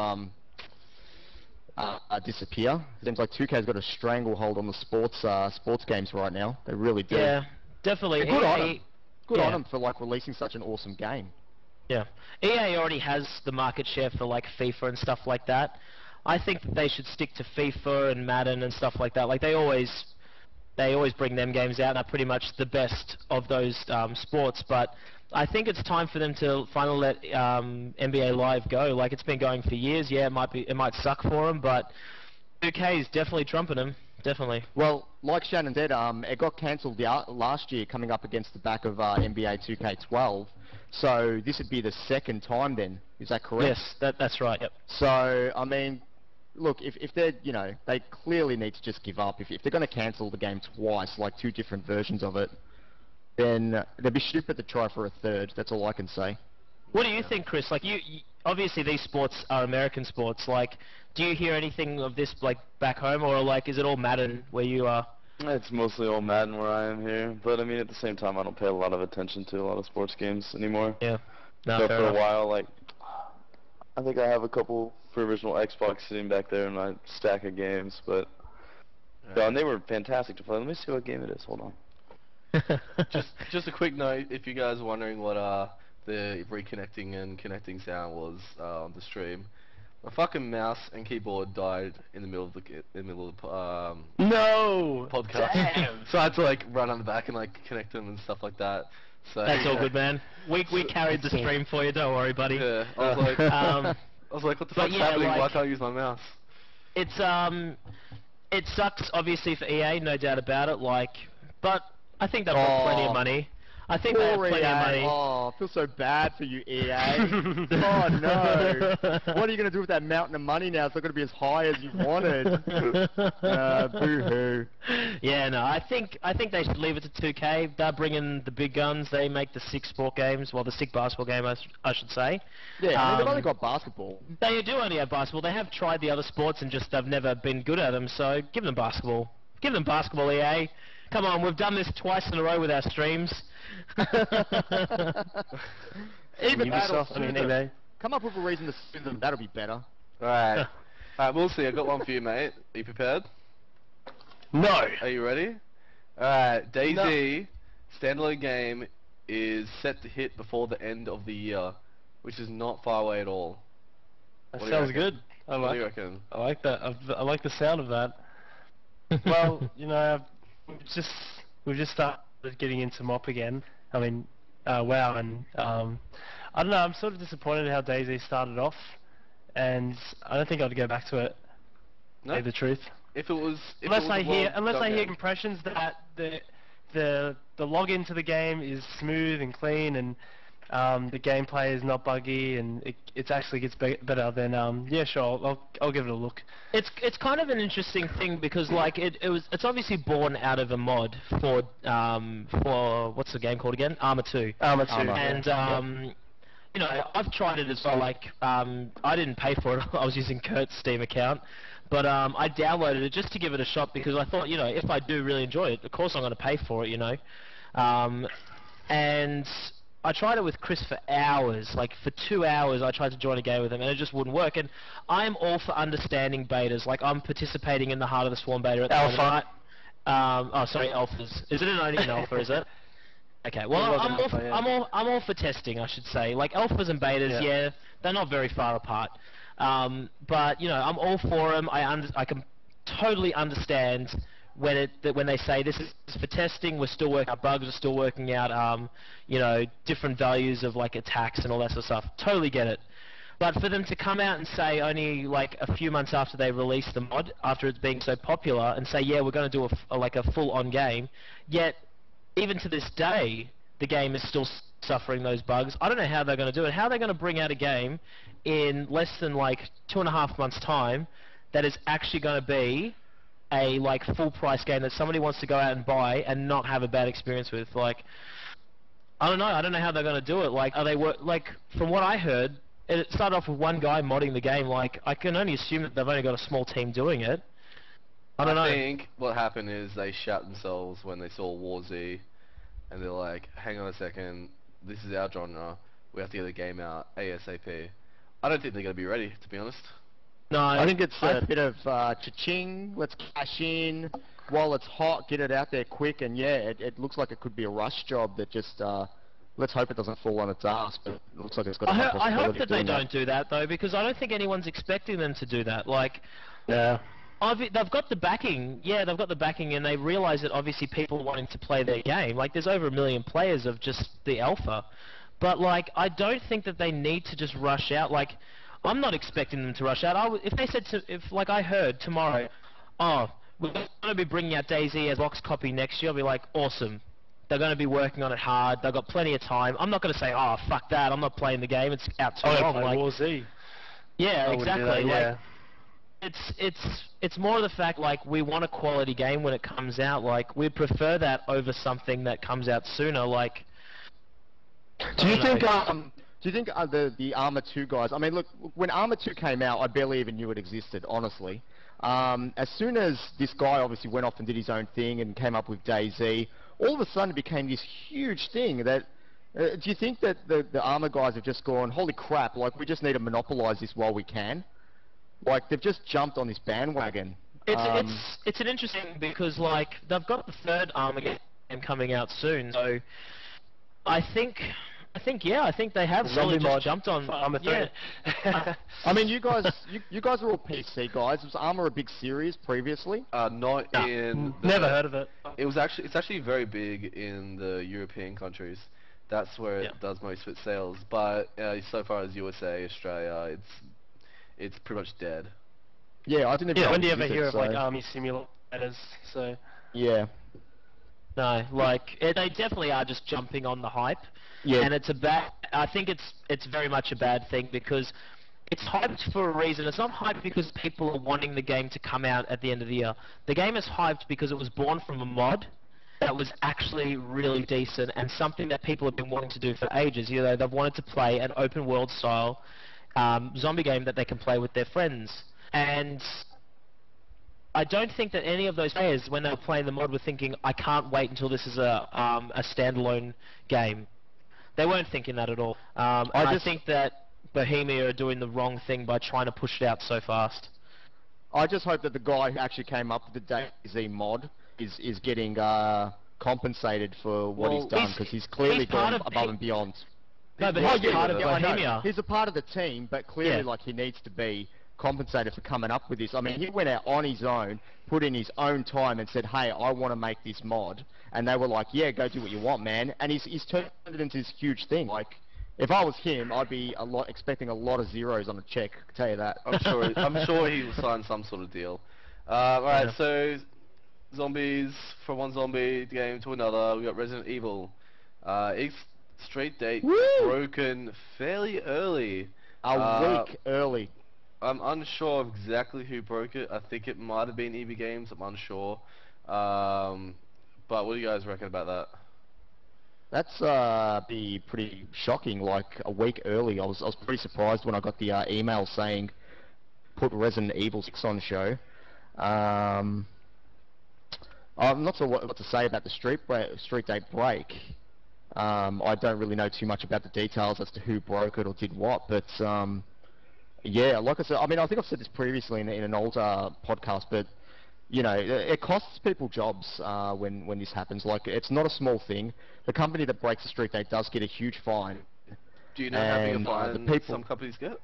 disappear. It seems like 2K's got a stranglehold on the sports games right now. They really do. Yeah, definitely. Good on them. Good on them for like releasing such an awesome game. Yeah, EA already has the market share for like FIFA and stuff like that. I think that they should stick to FIFA and Madden and stuff like that. Like they always bring them games out, and are pretty much the best of those sports. But I think it's time for them to finally let NBA Live go. Like, it's been going for years. Yeah, it might suck for them, but 2K is definitely trumping them. Definitely. Well, like Shannon said, it got cancelled last year, coming up against the back of NBA 2K12. So this would be the second time then. Is that correct? Yes, that's right. Yep. So I mean, look, if they're, they clearly need to just give up. If they're going to cancel the game twice, like two different versions of it, then they'd be stupid to try for a third. That's all I can say. What do you think, Chris? Like, you obviously these sports are American sports. Like, do you hear anything of this like back home, or like is it all Madden where you are? It's mostly all Madden where I am here, but I mean at the same time I don't pay a lot of attention to a lot of sports games anymore. Yeah. No, so fair for enough. a while, like, I think I have a couple for original Xbox sitting back there in my stack of games, but and they were fantastic to play. Let me see what game it is. Hold on. Just a quick note, if you guys are wondering what the reconnecting and connecting sound was on the stream, my fucking mouse and keyboard died in the middle of the No! podcast. Damn. So I had to like run on the back and like connect them and stuff like that. So That's all good, man. We carried the stream for you. Don't worry, buddy. Yeah, I was like, what the fuck's happening? Why can't I use my mouse? It sucks obviously for EA, no doubt about it. Like, but I think they've got plenty of money. I think they have plenty of money. Oh, I feel so bad for you, EA. Oh no! What are you going to do with that mountain of money now? It's not going to be as high as you wanted. Boo-hoo. Yeah, no, I think they should leave it to 2K. They're bringing the big guns. They make the sick sport games, well, the sick basketball game, I should say. Yeah, I mean, they've only got basketball. They do only have basketball. They have tried the other sports and just they've never been good at them. So give them basketball. Give them basketball, EA. Come on, we've done this twice in a row with our streams. Even Ubisoft, I mean, eBay. Come up with a reason to sue them. That'll be better. Alright. Alright, we'll see. I got one for you, mate. Are you prepared? No! Are you ready? Alright, DayZ standalone game is set to hit before the end of the year, which is not far away at all. That What do you sounds reckon? good. I What like do you reckon? I like that. I like the sound of that. Well, we've just started getting into MOP again. I mean, WoW, and I don't know. I'm sort of disappointed how DayZ started off, and I don't think I'd go back to it. No? To tell you the truth. If it was... Unless I hear impressions that the the login to the game is smooth and clean, and the gameplay is not buggy, and it actually gets better, then yeah, sure, I'll give it a look. It's kind of an interesting thing because like it's obviously born out of a mod for what's the game called again? Arma 2. Arma 2. And you know, I've tried it as well. Like I didn't pay for it. I was using Kurt's Steam account. But I downloaded it just to give it a shot because I thought, you know, if I do really enjoy it, of course I'm going to pay for it, you know. And I tried it with Chris for hours. Like, for 2 hours I tried to join a game with him, and it just wouldn't work. And I'm all for understanding betas. Like, I'm participating in the Heart of the Swarm beta at the moment. Oh, sorry, alphas. Is it only an alpha, is it? Okay, well, I'm all for testing, I should say. Like, alphas and betas, yeah, they're not very far apart. But you know, I'm all for them. I can totally understand when they say this is for testing. We're still working out bugs. We're still working out you know, different values of like attacks and all that sort of stuff. Totally get it. But for them to come out and say only like a few months after they released the mod, after it's being so popular, and say yeah, we're going to do like a full-on game, yet even to this day the game is still suffering those bugs. I don't know how they're going to do it. How are they going to bring out a game in less than like 2.5 months' time that is actually going to be a like full price game that somebody wants to go out and buy and not have a bad experience with? Like, I don't know how they're going to do it. Like, like from what I heard, it started off with one guy modding the game. Like, I can only assume that they've only got a small team doing it. I don't know. I think what happened is they shat themselves when they saw War Z, and they're like, hang on a second, this is our genre, we have to get the game out ASAP. I don't think they're going to be ready, to be honest. No, I think it's a bit of cha-ching, let's cash in while it's hot, get it out there quick, and yeah, it looks like it could be a rush job that just, let's hope it doesn't fall on its ass, but it looks like it's got a high possibility. I hope that they don't do that, though, because I don't think anyone's expecting them to do that. Like, yeah. They've got the backing, they've got the backing, and they realise that obviously people are wanting to play their game. Like, there's over 1 million players of just the alpha. But, like, I don't think that they need to just rush out. Like, I'm not expecting them to rush out. If they said, like I heard tomorrow, oh, we're going to be bringing out DayZ as box copy next year, I'll be like, awesome. They're going to be working on it hard. They've got plenty of time. I'm not going to say, oh, fuck that, I'm not playing the game. It's out too long. Like, War Z. Yeah, exactly. That, yeah. Like, it's more of the fact, like, we want a quality game when it comes out. Like, we prefer that over something that comes out sooner. Like, do you think the Arma 2 guys? I mean, look, when Arma 2 came out, I barely even knew it existed, honestly. As soon as this guy obviously went off and did his own thing and came up with DayZ, all of a sudden it became this huge thing that. Do you think that the Arma guys have just gone, holy crap? Like, we just need to monopolize this while we can? Like, they've just jumped on this bandwagon. It's an interesting because, like, they've got the third Arma game coming out soon, so I think they have really just jumped on Arma 3. Yeah. I mean, you guys are all PC guys. Was Arma a big series previously? Not in. Never heard of it. It's actually very big in the European countries. That's where it does most of its sales. But so far as USA, Australia, it's pretty much dead. Yeah, I didn't. Yeah, when do you ever hear of like army simulators? So. Yeah. No, like they definitely are just jumping on the hype. Yeah. And I think it's very much a bad thing because it's hyped for a reason. It's not hyped because people are wanting the game to come out at the end of the year. The game is hyped because it was born from a mod that was actually really decent and something that people have been wanting to do for ages. You know, they've wanted to play an open world style zombie game that they can play with their friends. And I don't think that any of those players, when they were playing the mod, were thinking, I can't wait until this is a standalone game. They weren't thinking that at all. I think that Bohemia are doing the wrong thing by trying to push it out so fast. I just hope that the guy who actually came up with the DayZ mod is getting compensated for what he's done, because he's clearly gone above and beyond. No, but he's part of Bohemia. He's a part of the team, but clearly, like, he needs to be compensated for coming up with this. I mean, he went out on his own, put in his own time, and said, "Hey, I want to make this mod," and they were like, "Yeah, go do what you want, man." And he's turned it into this huge thing. Like, if I was him, I'd be expecting a lot of zeros on a check. I can tell you that. I'm sure he will sign some sort of deal. All right, so zombies from one zombie game to another. We got Resident Evil. Its street date Woo! broken fairly early. A week early. I'm unsure of exactly who broke it. I think it might have been EB Games. I'm unsure. But what do you guys reckon about that? That's be pretty shocking. Like a week early, I was pretty surprised when I got the email saying put Resident Evil 6 on show. I'm not sure what to say about the street date break. I don't really know too much about the details as to who broke it or did what, but yeah, like I said, I mean, I think I've said this previously in an older podcast, but you know, it costs people jobs when this happens. Like, it's not a small thing. The company that breaks the street date does get a huge fine. Do you know how big a fine some companies get?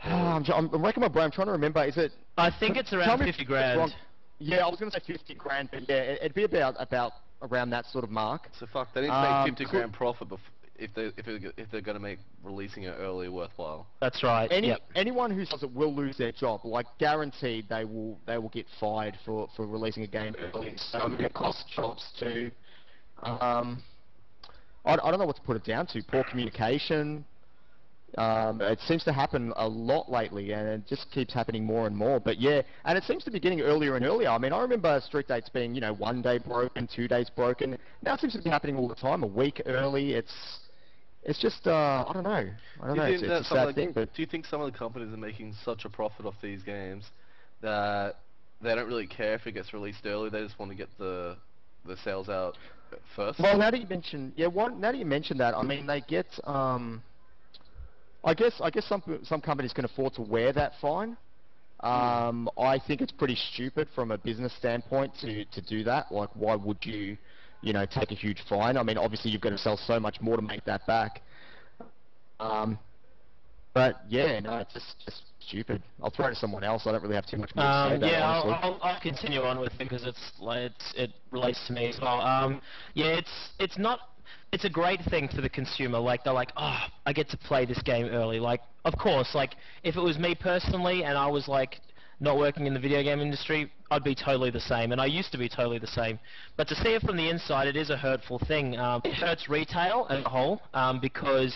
I'm racking my brain. I'm trying to remember. Is it? I think it's around 50 grand. Yeah, I was going to say 50 grand, but yeah, it'd be about around that sort of mark. So fuck, they need to make 50 grand profit if they're going to make releasing it early worthwhile. That's right. Anyone who does it will lose their job. Like, guaranteed, they will get fired for releasing a game early. So I mean, it costs jobs too. I don't know what to put it down to. Poor communication. It seems to happen a lot lately, and it just keeps happening more and more. But yeah, and it seems to be getting earlier and earlier. I mean, I remember street dates being, 1 day broken, 2 days broken. Now it seems to be happening all the time, a week early. It's just, I don't know. It's a sad thing. But do you think some of the companies are making such a profit off these games that they don't really care if it gets released early? They just want to get the sales out first? Well, now that you mention, that, I mean, they get, I guess some companies can afford to wear that fine. I think it's pretty stupid from a business standpoint to do that. Like, why would you, take a huge fine? I mean, obviously you've got to sell so much more to make that back. But yeah, no, it's just stupid. I'll throw it to someone else. I don't really have too much more to say about it, honestly. I'll continue on with it because it relates to me as well. Yeah, it's not. It's a great thing for the consumer. Like, they're like, oh, I get to play this game early. Like, of course, like, if it was me personally and I was, like, not working in the video game industry, I'd be totally the same, and I used to be totally the same. But to see it from the inside, it is a hurtful thing. It hurts retail as a whole because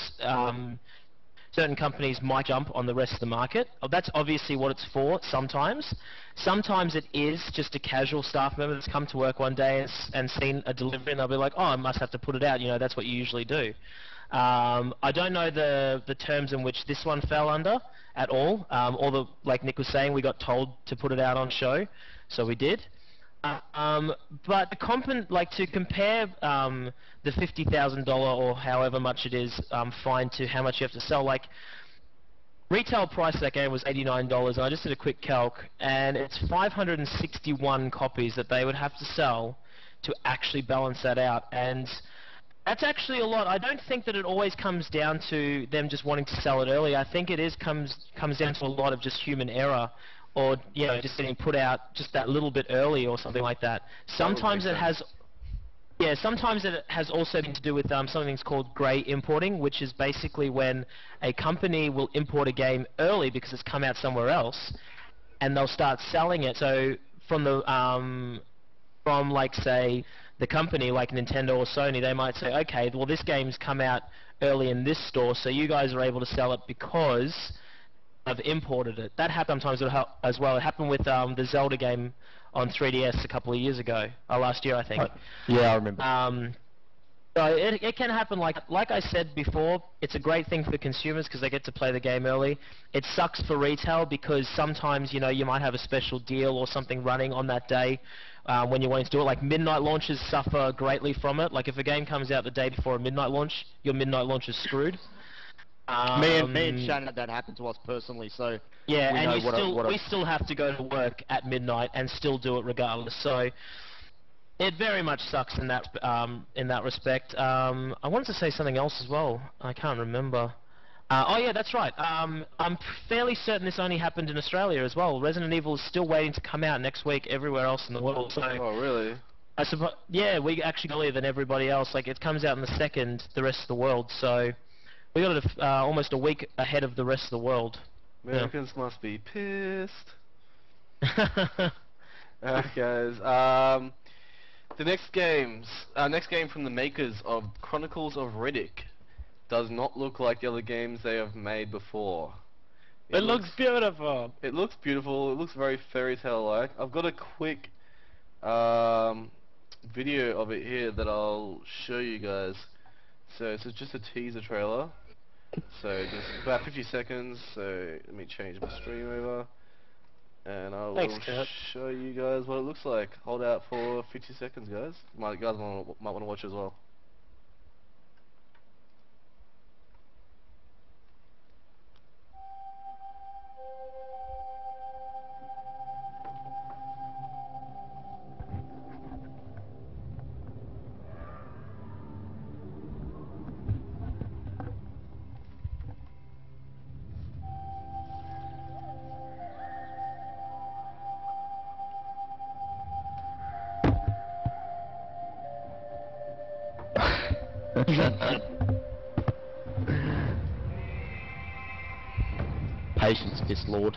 certain companies might jump on the rest of the market. That's obviously what it's for sometimes. Sometimes it is just a casual staff member that's come to work one day and seen a delivery and they'll be like, oh, I must have to put it out. That's what you usually do. I don't know the terms in which this one fell under at all. Like Nick was saying, we got told to put it out on show, so we did. But to compare the $50,000 or however much it is fine to how much you have to sell, like, retail price of that game was $89, and I just did a quick calc, and it's 561 copies that they would have to sell to actually balance that out, and that's actually a lot. I don't think that it always comes down to them just wanting to sell it early. I think it comes down to a lot of just human error, or just getting put out just that little bit early or something like that. Sometimes it has also been to do with something called grey importing, which is basically when a company will import a game early because it's come out somewhere else, and they'll start selling it. So from like, say, the company like Nintendo or Sony, they might say, okay, well, this game's come out early in this store, so you guys are able to sell it because I've imported it. That happens sometimes as well. It happened with the Zelda game on 3DS a couple of years ago, last year I think. Yeah, I remember. So it can happen. Like I said before, it's a great thing for consumers because they get to play the game early. It sucks for retail because sometimes you might have a special deal or something running on that day when you're wanting to do it. Like, midnight launches suffer greatly from it. Like, if a game comes out the day before a midnight launch, your midnight launch is screwed. Me and Shannon had that happen to us personally, so yeah, and we still have to go to work at midnight and still do it regardless. So it very much sucks in that respect. I wanted to say something else as well. I can't remember. Oh yeah, that's right. I'm fairly certain this only happened in Australia as well. Resident Evil is still waiting to come out next week everywhere else in the world. So oh really? I suppose, yeah, we actually earlier than everybody else. Like, it comes out in the second, the rest of the world. So we got it almost a week ahead of the rest of the world. Americans must be pissed. Alright, guys. The next next game from the makers of Chronicles of Riddick does not look like the other games they have made before. It looks beautiful. It looks beautiful. It looks very fairy tale-like. I've got a quick video of it here that I'll show you guys. So it's just a teaser trailer. So just about 50 seconds. So let me change my stream over. And I will show you guys what it looks like. Hold out for 50 seconds, guys. Might want to watch as well. Patience, this lord.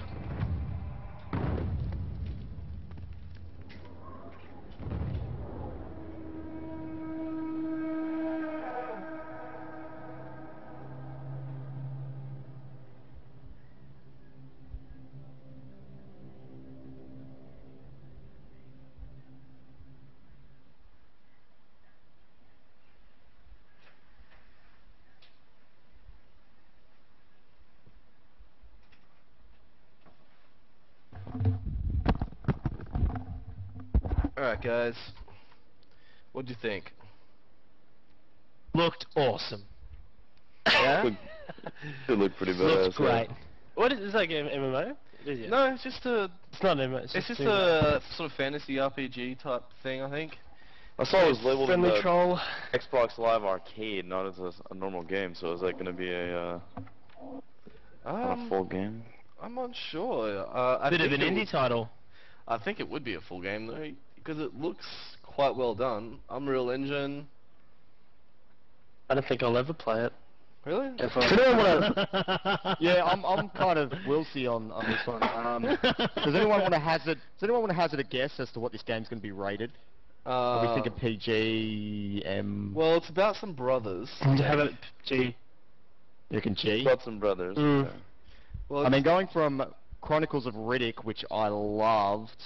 Alright, guys. What do you think? Looked awesome. Yeah? It looked pretty badass. Looked great. What is this, like an MMO? It is, yeah. No, it's just a... It's not an MMO. It's just a sort of fantasy RPG type thing, I think. I saw it was labeled in Friendly the troll. Xbox Live Arcade, not as a normal game. So is that going to be a full game? I'm unsure. Bit of an indie title. I think it would be a full game though, because it looks quite well done. Unreal Engine. I don't think I'll ever play it. Really? Does anyone wanna... Yeah, I'm kind of Wilsey on this one. Does anyone want to hazard? Does anyone want to hazard a guess as to what this game's going to be rated? Are we thinking PG, M? Well, it's about some brothers. How about G? You reckon G? About some brothers. Mm. Yeah. Well, I mean, going from Chronicles of Riddick, which I loved,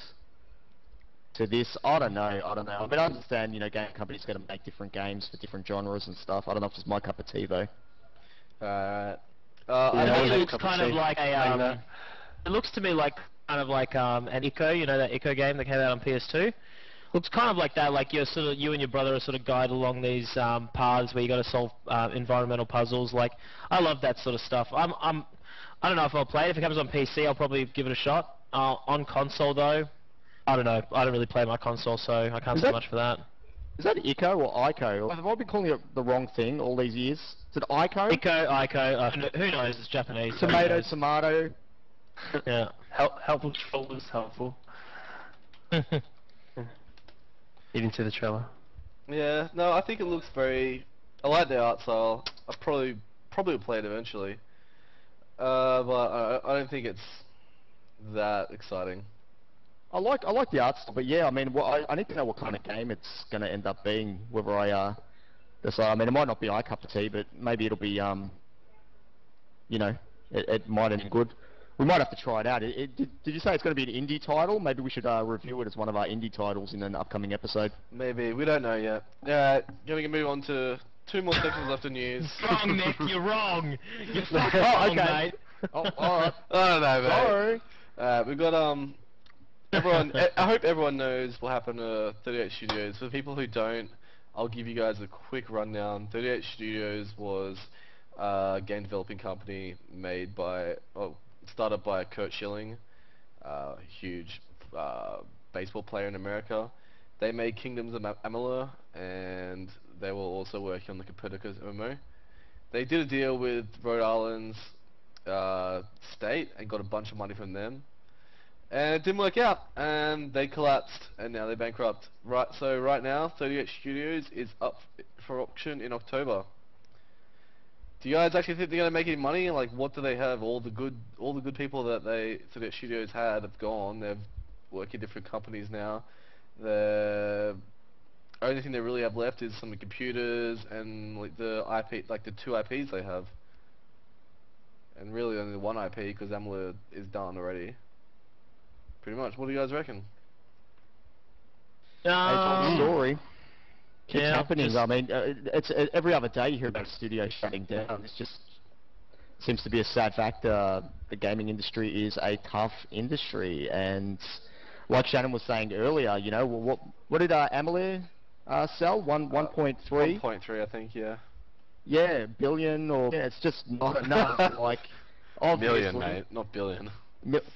to this, I don't know. I mean, I understand, game companies got to make different games for different genres and stuff. I don't know if it's my cup of tea, though. I I think think it looks kind of like a, it looks to me like kind of like an Ico, that Ico game that came out on PS2. Looks kind of like that, like you and your brother are sort of guided along these paths where you got to solve environmental puzzles. Like, I love that sort of stuff. I don't know if I'll play it. If it comes on PC, I'll probably give it a shot. On console though, I don't know. I don't really play my console, so I can't say much for that. Is that Ico or Ico? Have I been calling it the wrong thing all these years? Is it Ico? Ico, who knows? It's Japanese. Tomato, tomato. Yeah. Helpful troll is helpful. Even to the trailer. Yeah, no, I think it looks very... I like the art style. I probably will play it eventually. But I don't think it's that exciting. I like the art style, but yeah, I mean, I need to know what kind of game it's going to end up being. Whether I decide, I mean, it might not be my cup of tea, but maybe it'll be, it might end good. We might have to try it out. Did you say it's going to be an indie title? Maybe we should review it as one of our indie titles in an upcoming episode. Maybe, we don't know yet. Alright, going to move on to 2 more sections left of news. Wrong, Nick, you're wrong. You're fucking wrong, mate. Oh, alright. I don't know, mate. Sorry. We've got, everyone, I hope everyone knows what happened to 38 Studios. For the people who don't, I'll give you guys a quick rundown. 38 Studios was a game developing company started by Kurt Schilling, huge baseball player in America. They made Kingdoms of Amalur, and they were also working on the Copernicus MMO. They did a deal with Rhode Island's state and got a bunch of money from them. And it didn't work out, and they collapsed, and now they're bankrupt. So right now, 38 Studios is up for auction in October. Do you guys actually think they're gonna make any money? Like, what do they have? All the good people that 38 Studios had have gone. They've work in different companies now. The only thing they really have left is some computers and like the IP, like the 2 IPs they have. And really only 1 IP because Amler is done already. Pretty much. What do you guys reckon? Story. Keeps happening. just- I mean, it's every other day you hear about studios shutting down. It's just seems to be a sad fact. The gaming industry is a tough industry, and like Shannon was saying earlier, you know, what did Amelie sell? 1.3. 1.3, I think. Yeah. Yeah, billion or yeah, it's just not enough. Like, obviously, Million, mate, not billion.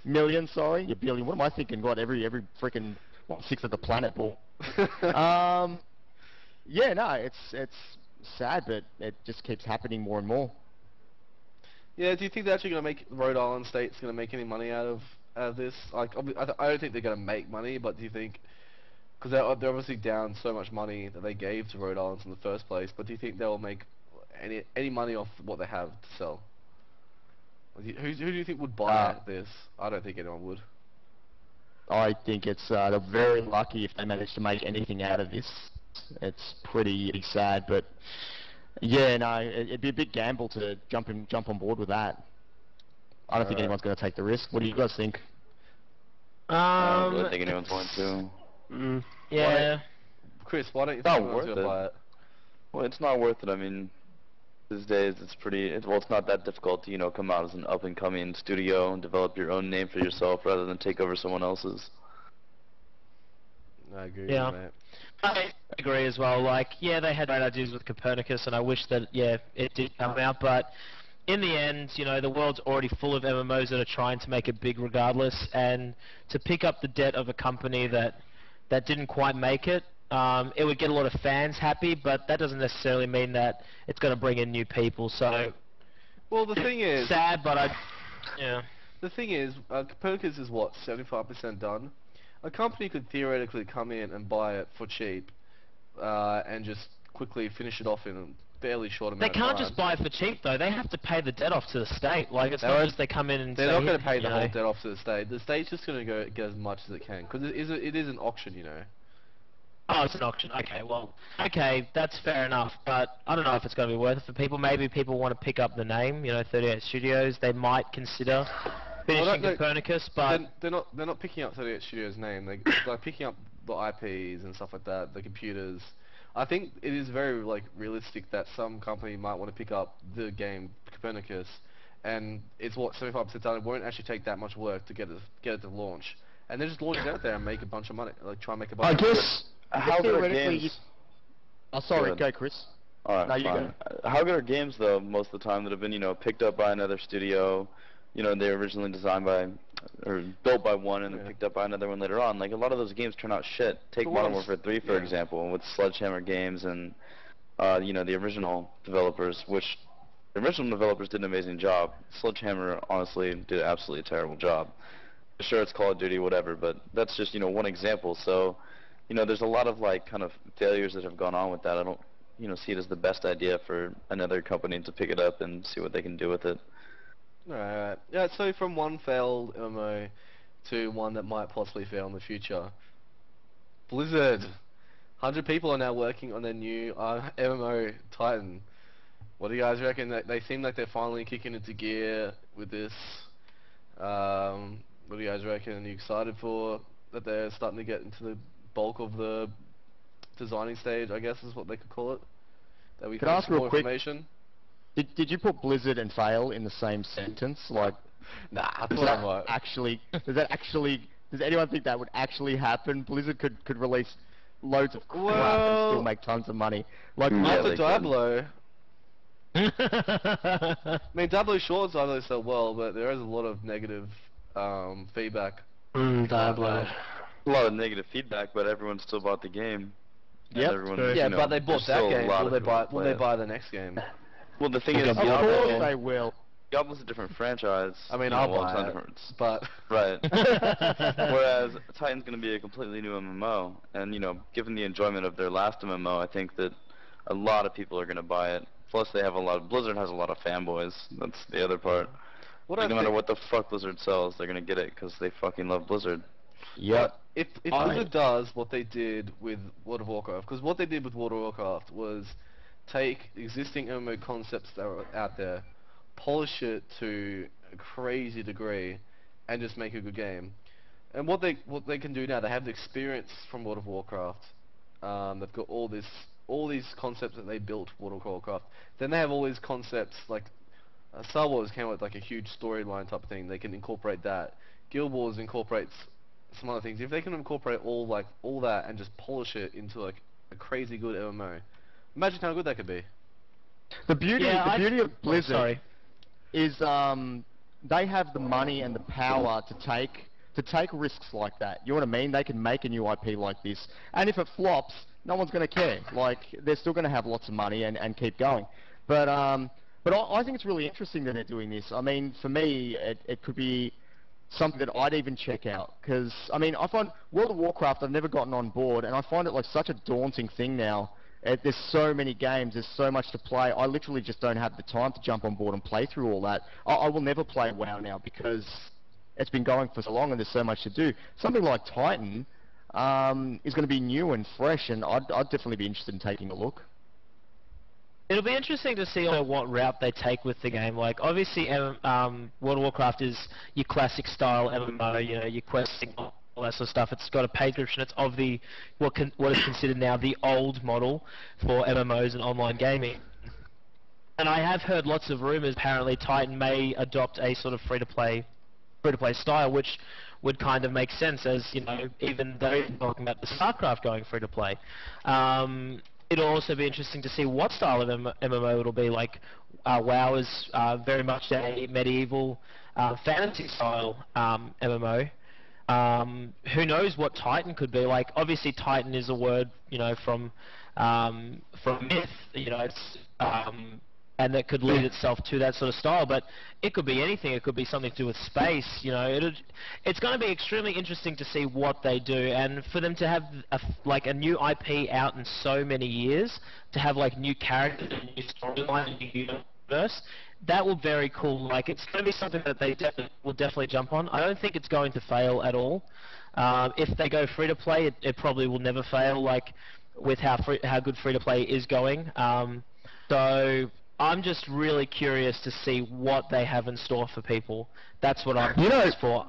Million, sorry, yeah, billion. What am I thinking? God, every freaking 1/6 of the planet ball. Yeah, no, it's sad, but it just keeps happening more and more. Yeah, do you think they're actually going to make Rhode Island State's going to make any money out of this? Like, I don't think they're going to make money, but do you think, because they're obviously down so much money that they gave to Rhode Island in the first place, but do you think they'll make any money off what they have to sell? Who do you think would buy this? I don't think anyone would. I think it's they're very lucky if they manage to make anything out of this. It's pretty sad, but yeah, no, it'd be a big gamble to jump on board with that. I don't think anyone's going to take the risk. What do you guys think? I don't really think anyone's going to. Yeah. Chris, why don't you Not think anyone's worth going to it. buy it? Well, it's not worth it. I mean, these days it's well, it's not that difficult to, you know, come out as an up-and-coming studio and develop your own name for yourself rather than take over someone else's. I agree, Yeah. mate. I agree as well. Like, yeah, they had great ideas with Copernicus, and I wish that, yeah, it did come out. But in the end, you know, the world's already full of MMOs that are trying to make it big regardless. And to pick up the debt of a company that didn't quite make it, it would get a lot of fans happy, but that doesn't necessarily mean that it's going to bring in new people. So, Well, the thing is, sad, but yeah. the thing is, Copernicus is what, 75% done? A company could theoretically come in and buy it for cheap, and just quickly finish it off in a fairly short They amount of time. can't just buy it for cheap, though. They have to pay the debt off to the state. Like, it's not just they come in and They're say, not going to pay you the know. whole debt off to the state. The state's just going to get as much as it can, because it is an auction, you know. Oh, it's an auction. Okay, well, okay, that's fair enough. But I don't know if it's going to be worth it for people. Maybe people want to pick up the name, you know, 38 Studios. They might consider finishing Copernicus, but they're not picking up 38 Studios' name. They're picking up the IPs and stuff like that, the computers. I think it is very realistic that some company might want to pick up the game Copernicus, and it's what 75% done. It won't actually take that much work to get it to launch, and they just launch it out there and make a bunch of money, try and make a bunch. I of money. guess How good are theoretically. games? Oh, sorry, Good. go, Chris. Alright, No, you fine. How good are games, though, most of the time that have been, you know, picked up by another studio, you know, they were originally designed by, or built by one and then picked up by another one later on. Like, a lot of those games turn out shit. Take But Modern once- Warfare 3, for yeah. example, with Sledgehammer Games and, you know, the original developers, which the original developers did an amazing job. Sledgehammer, honestly, did absolutely a terrible job. Sure, it's Call of Duty, whatever, but that's just, you know, one example. So, you know, there's a lot of, kind of failures that have gone on with that. I don't, you know, see it as the best idea for another company to pick it up and see what they can do with it. Alright. Yeah, so from one failed MMO to one that might possibly fail in the future. Blizzard. 100 people are now working on their new MMO Titan. What do you guys reckon? They seem like they're finally kicking into gear with this. What do you guys reckon? Are you excited for that they're starting to get into the bulk of the designing stage, I guess is what they could call it? That we Can can I get ask some real more quick? information? Did you put Blizzard and fail in the same sentence? Like, Nah, I does thought I that might. actually? Does anyone think that would actually happen? Blizzard could release loads of crap and Well- still make tons of money. Like, Yeah, After they could. Diablo, I mean, Diablo short Diablo so well, but there is a lot of negative feedback. Diablo. A lot of negative feedback, but everyone still bought the game. And Yep, everyone, true. Yeah, you know, but they bought there's that still a game. lot Will of they people buy? that Will play they it. buy the next game? Well, the thing is, of course Diablo, they will. Diablo's a different franchise. I mean, you know, I'll well, it's buy not it, different. but Right. Whereas Titan's going to be a completely new MMO, and you know, given the enjoyment of their last MMO, I think that a lot of people are going to buy it. Plus, they have Blizzard has a lot of fanboys. That's the other part. what Like, I no matter think, what the fuck Blizzard sells, they're going to get it because they fucking love Blizzard. Yep. If Blizzard does what they did with World of Warcraft, because what they did with World of Warcraft was take existing MMO concepts that were out there, polish it to a crazy degree, and just make a good game. And what they can do now, they have the experience from World of Warcraft. They've got all these concepts that they built for World of Warcraft. Then they have all these concepts like Star Wars came out with like a huge storyline type of thing. They can incorporate that. Guild Wars incorporates some other things. If they can incorporate all that and just polish it into like a crazy good MMO, imagine how good that could be. The beauty of Blizzard is they have the money and the power to take risks like that. You know what I mean? They can make a new IP like this, and if it flops, no one's going to care. Like, they're still going to have lots of money and keep going. But I think it's really interesting that they're doing this. I mean, for me, it could be something that I'd even check out, because I mean, I find World of Warcraft, I've never gotten on board, and I find it like such a daunting thing now. There's so many games, there's so much to play. I literally just don't have the time to jump on board and play through all that. I will never play WoW now because it's been going for so long and there's so much to do. Something like Titan is going to be new and fresh, and I'd definitely be interested in taking a look. It'll be interesting to see what route they take with the game. Like, obviously, World of Warcraft is your classic style MMO, you know, your questing, all that sort of stuff. It's got a paid subscription. It's of the what is considered now the old model for MMOs and online gaming. And I have heard lots of rumors. Apparently, Titan may adopt a sort of free-to-play style, which would kind of make sense, as you know, even though you're talking about the StarCraft going free-to-play. It'll also be interesting to see what style of MMO it'll be. Like, WoW is very much a medieval fantasy style MMO. Who knows what Titan could be? Like, obviously Titan is a word, you know, from myth. You know, it's and that could lead itself to that sort of style. But it could be anything. It could be something to do with space. You know, it's going to be extremely interesting to see what they do, and for them to have a new IP out in so many years, to have like new characters, new storyline, new universe. That will be very cool. Like, it's going to be something that they will definitely jump on. I don't think it's going to fail at all. If they go free to play, it probably will never fail. Like, with how good free to play is going. So I'm just really curious to see what they have in store for people. That's what I'm curious for.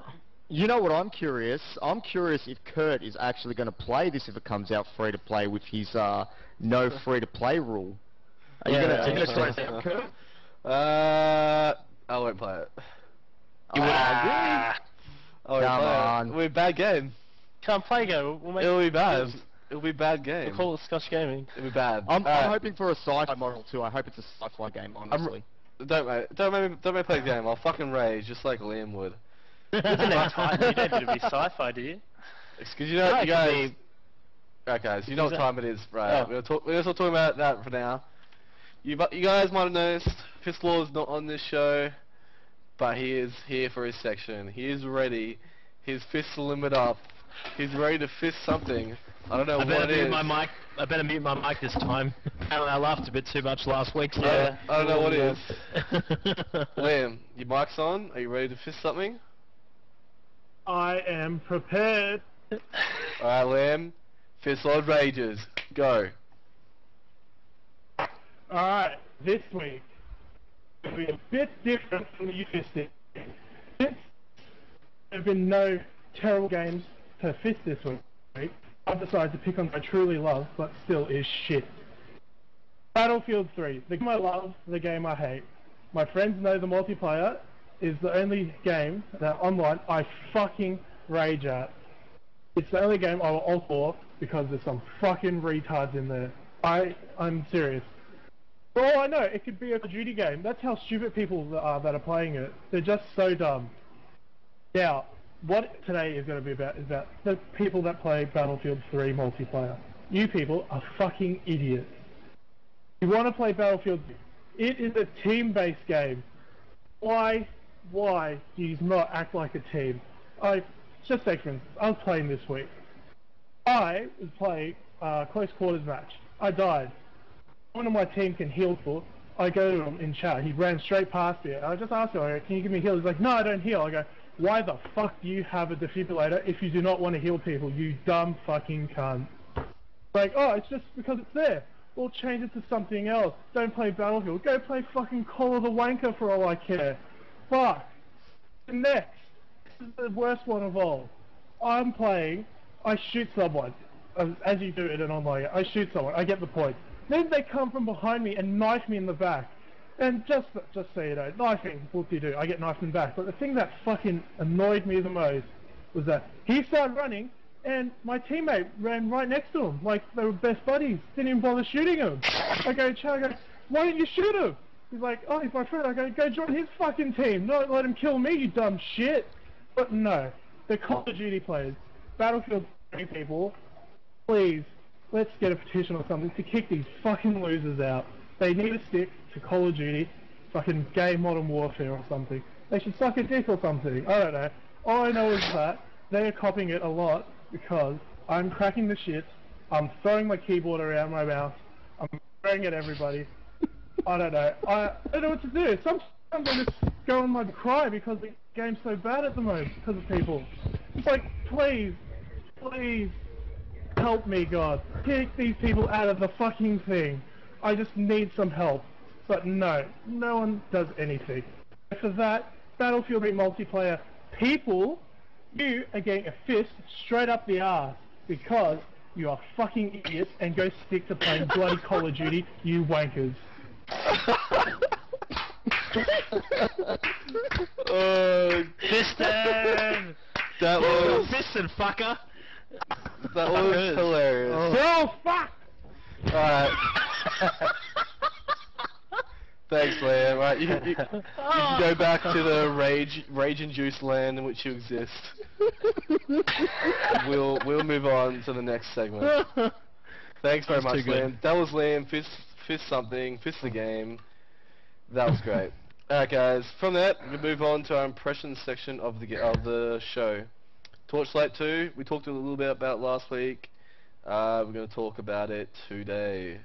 You know what I'm curious? I'm curious if Kurt is actually going to play this if it comes out free to play with his no free to play rule. Are you going to try that, Kurt? I won't play it. You won't? Really? I won't Come play on. it. It'll be a bad game. Can't play go. It'll be bad. It'll be a bad game. We'll call it Scotch Gaming. It'll be bad. I'm hoping for a sci-fi model too. I hope it's a sci-fi game, honestly. Don't make me play the game. I'll fucking rage just like Liam would. You don't need to be sci-fi, do you? Because you know, you guys. Right, guys, you know what time it is, right? Oh. We're still talking about that for now. You guys might have noticed Fistlaw's not on this show, but he is here for his section. He is ready. His fists are limbered up. He's ready to fist something. I don't know what it is. I better mute my mic this time. Apparently I laughed a bit too much last week. So yeah, I don't know what it is. Liam, your mic's on. Are you ready to fist something? I am prepared. Alright, Liam. Fist Lord Rages. Go. Alright, this week will be a bit different from the U-Fisting. Since there have been no terrible games to fist this week, I've decided to pick on what I truly love, but still is shit. Battlefield 3, the game I love, the game I hate. My friends know the multiplayer is the only game that online I fucking rage at. It's the only game I will opt for because there's some fucking retards in there. I'm serious. For all I know, it could be a Call of Duty game. That's how stupid people are that are playing it. They're just so dumb. Now, what today is going to be about is about the people that play Battlefield 3 multiplayer. You people are fucking idiots. You want to play Battlefield 3. It is a team-based game. Why do you not act like a team? Just take for instance, I was playing this week. I was playing a close quarters match. I died. One of my team can heal for. I go to him in chat. He ran straight past me. I just asked him, can you give me a heal? He's like, no, I don't heal. I go, why the fuck do you have a defibrillator if you do not want to heal people, you dumb fucking cunt? Like, oh, it's just because it's there. Well, change it to something else. Don't play Battlefield. Go play fucking Call of the Wanker for all I care. Fuck. Next. This is the worst one of all. I'm playing, I shoot someone. As you do in an online game. I shoot someone, I get the point. Then they come from behind me and knife me in the back. And just so you know, knifing, whoop-de-doo, I get knifed in the back. But the thing that fucking annoyed me the most was that he started running, and my teammate ran right next to him, like they were best buddies. Didn't even bother shooting him. I go, why didn't you shoot him? He's like, oh, he's my friend. I go join his fucking team. Not let him kill me, you dumb shit. But no, the Call of Duty players, Battlefield people, please, let's get a petition or something to kick these fucking losers out. They need to stick to Call of Duty, fucking gay Modern Warfare or something. They should suck a dick or something. I don't know. All I know is that they are copying it a lot because I'm cracking the shit. I'm throwing my keyboard around my mouth. I'm throwing at everybody. I don't know. I don't know what to do. Sometimes I just go and like cry because the game's so bad at the moment because of people. It's like, please, please, help me, God. Kick these people out of the fucking thing. I just need some help. But no one does anything. For that, Battlefield multiplayer, people, you are getting a fist straight up the arse because you are fucking idiots and go stick to playing bloody Call of Duty, you wankers. Fistin! That was... Fistin, fucker! That was hilarious. Oh, fuck! Alright. Thanks, Liam. Right, you can go back to the rage-induced land in which you exist. We'll move on to the next segment. Thanks very much, Liam. That was Liam. Fist something. Fist the game. That was great. Alright, guys. From that, we move on to our impressions section of the show. Torchlight 2. We talked a little bit about last week. We're going to talk about it today.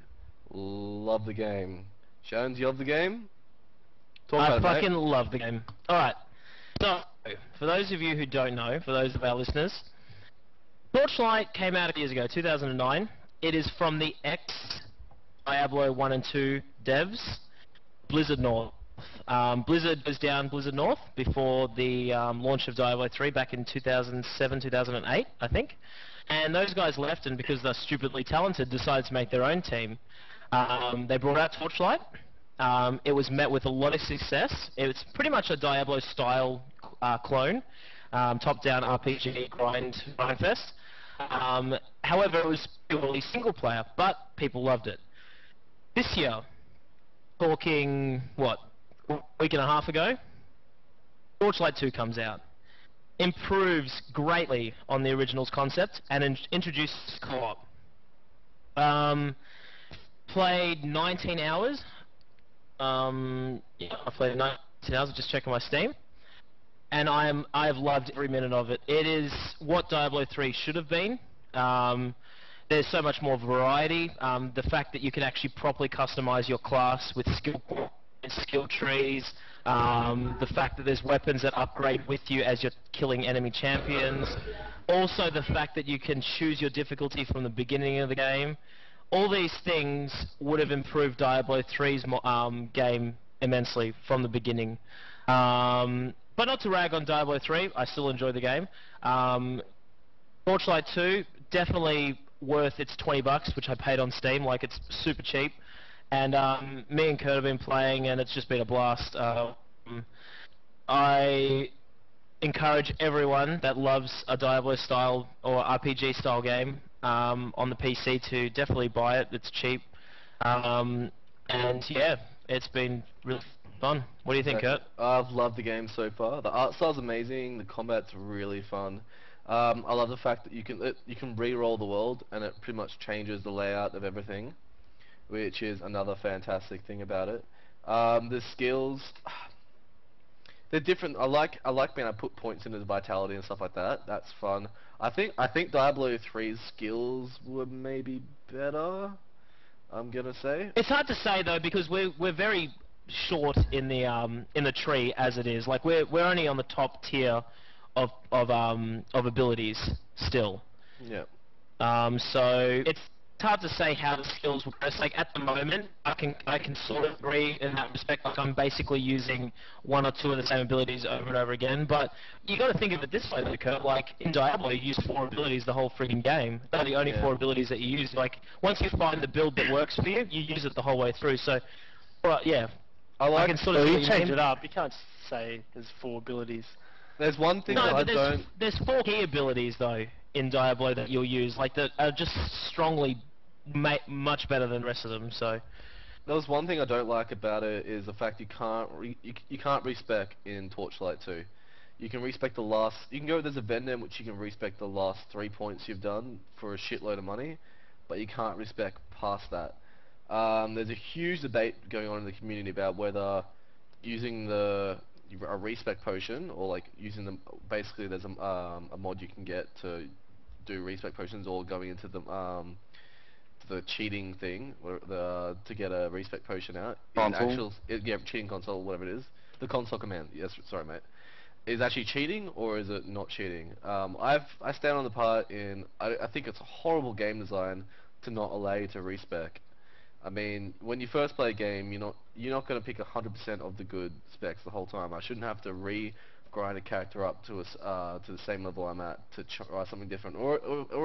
Love the game. Sharon, do you love the game? I fucking love the game. Alright, so, for those of you who don't know, for those of our listeners, Torchlight came out years ago, 2009. It is from the ex-Diablo 1 and 2 devs, Blizzard North. Blizzard goes down Blizzard North before the launch of Diablo 3 back in 2007, 2008, I think. And those guys left, and because they're stupidly talented, decided to make their own team. They brought out Torchlight. It was met with a lot of success. It's pretty much a Diablo-style clone, top-down RPG grind fest. However, it was purely single-player, but people loved it. This year, talking, what, a week and a half ago, Torchlight 2 comes out. Improves greatly on the original's concept and introduces co-op. Played 19 hours. Yeah, I played 19 hours. Just checking my Steam, and I have loved every minute of it. It is what Diablo 3 should have been. There's so much more variety. The fact that you can actually properly customize your class with skill trees. The fact that there's weapons that upgrade with you as you're killing enemy champions. Also the fact that you can choose your difficulty from the beginning of the game. All these things would have improved Diablo 3's game immensely from the beginning. But not to rag on Diablo 3, I still enjoy the game. Torchlight 2, definitely worth its $20, which I paid on Steam, like it's super cheap. And me and Kurt have been playing, and it's just been a blast. I encourage everyone that loves a Diablo-style or RPG-style game on the PC to definitely buy it. It's cheap. And yeah, it's been really fun. What do you think, Kurt? I've loved the game so far. The art style's amazing. The combat's really fun. I love the fact that you can re-roll the world, and it pretty much changes the layout of everything, which is another fantastic thing about it. The skills, they're different. I like being able to put points into the vitality and stuff like that. That's fun. I think Diablo 3's skills were maybe better, I'm gonna say. It's hard to say though, because we're very short in the tree as it is. Like we're only on the top tier of abilities still. Yeah. So it's hard to say how the skills work. It's like at the moment, I can sort of agree in that respect. Like I'm basically using one or two of the same abilities over and over again. But you got to think of it this way, though, Kurt. Like in Diablo, you use 4 abilities the whole freaking game. They're the only 4 abilities that you use. Like once you find the build that works for you, you use it the whole way through. So, well, yeah. I can sort of you change it up. You can't say there's 4 abilities. There's one thing that I don't... There's 4 key abilities, though, in Diablo that you'll use, like, that are just strongly much better than the rest of them, so... There was one thing I don't like about it, is the fact you can't you can't respec in Torchlight 2. You can respec the last... You can go, there's a vendor in which you can respec the last 3 points you've done for a shitload of money, but you can't respec past that. There's a huge debate going on in the community about whether using a respec potion, or like using them, basically there's a mod you can get to do respec potions, or going into the cheating thing to get a respec potion out. Console? Cheating console, whatever it is. The console command, yes, sorry mate. Is actually cheating, or is it not cheating? I stand on the part I think it's a horrible game design to not allow you to respec. I mean, when you first play a game, you're not going to pick 100% of the good specs the whole time. I shouldn't have to grind a character up to the same level I'm at to try something different. Or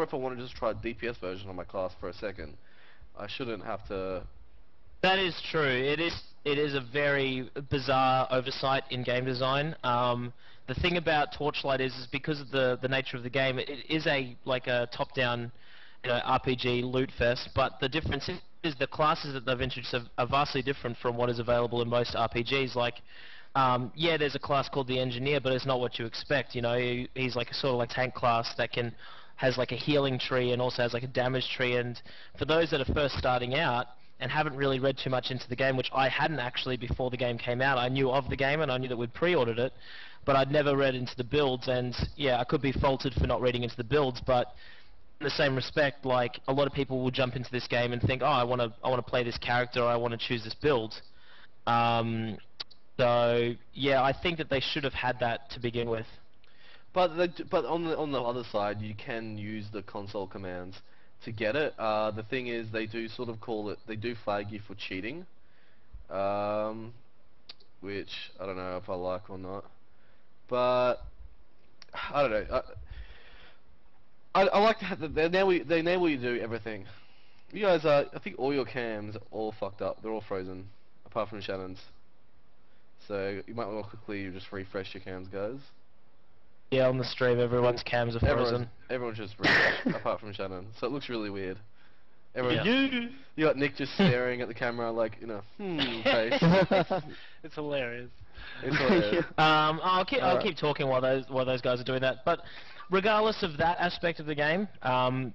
if I want to just try a DPS version of my class for a second, I shouldn't have to... That is true. It is a very bizarre oversight in game design. The thing about Torchlight is because of the nature of the game, it is a top-down RPG loot fest, but the difference is the classes that they've introduced are vastly different from what is available in most RPGs. Like, yeah, there's a class called the Engineer, but it's not what you expect. You know, he's like a sort of like tank class that has like a healing tree and also has like a damage tree. And for those that are first starting out and haven't really read too much into the game, which I hadn't actually before the game came out, I knew of the game and I knew that we'd pre-ordered it, but I'd never read into the builds. And yeah, I could be faulted for not reading into the builds, but in the same respect, like a lot of people will jump into this game and think, oh, I want to play this character, or I want to choose this build. So yeah, I think that they should have had that to begin with. But on the other side, you can use the console commands to get it. The thing is, they do sort of they do flag you for cheating, which I don't know if I like or not. But I don't know. I like to have they enable you to do everything. You guys I think all your cams are all fucked up. They're all frozen, apart from Shannon's. So you might want to quickly just refresh your cams, guys. Yeah, on the stream, everyone's cams are frozen. Everyone's just refreshed, apart from Shannon. So it looks really weird. You got Nick just staring at the camera like, face. It's hilarious. It's hilarious. I'll keep talking while those guys are doing that. But regardless of that aspect of the game,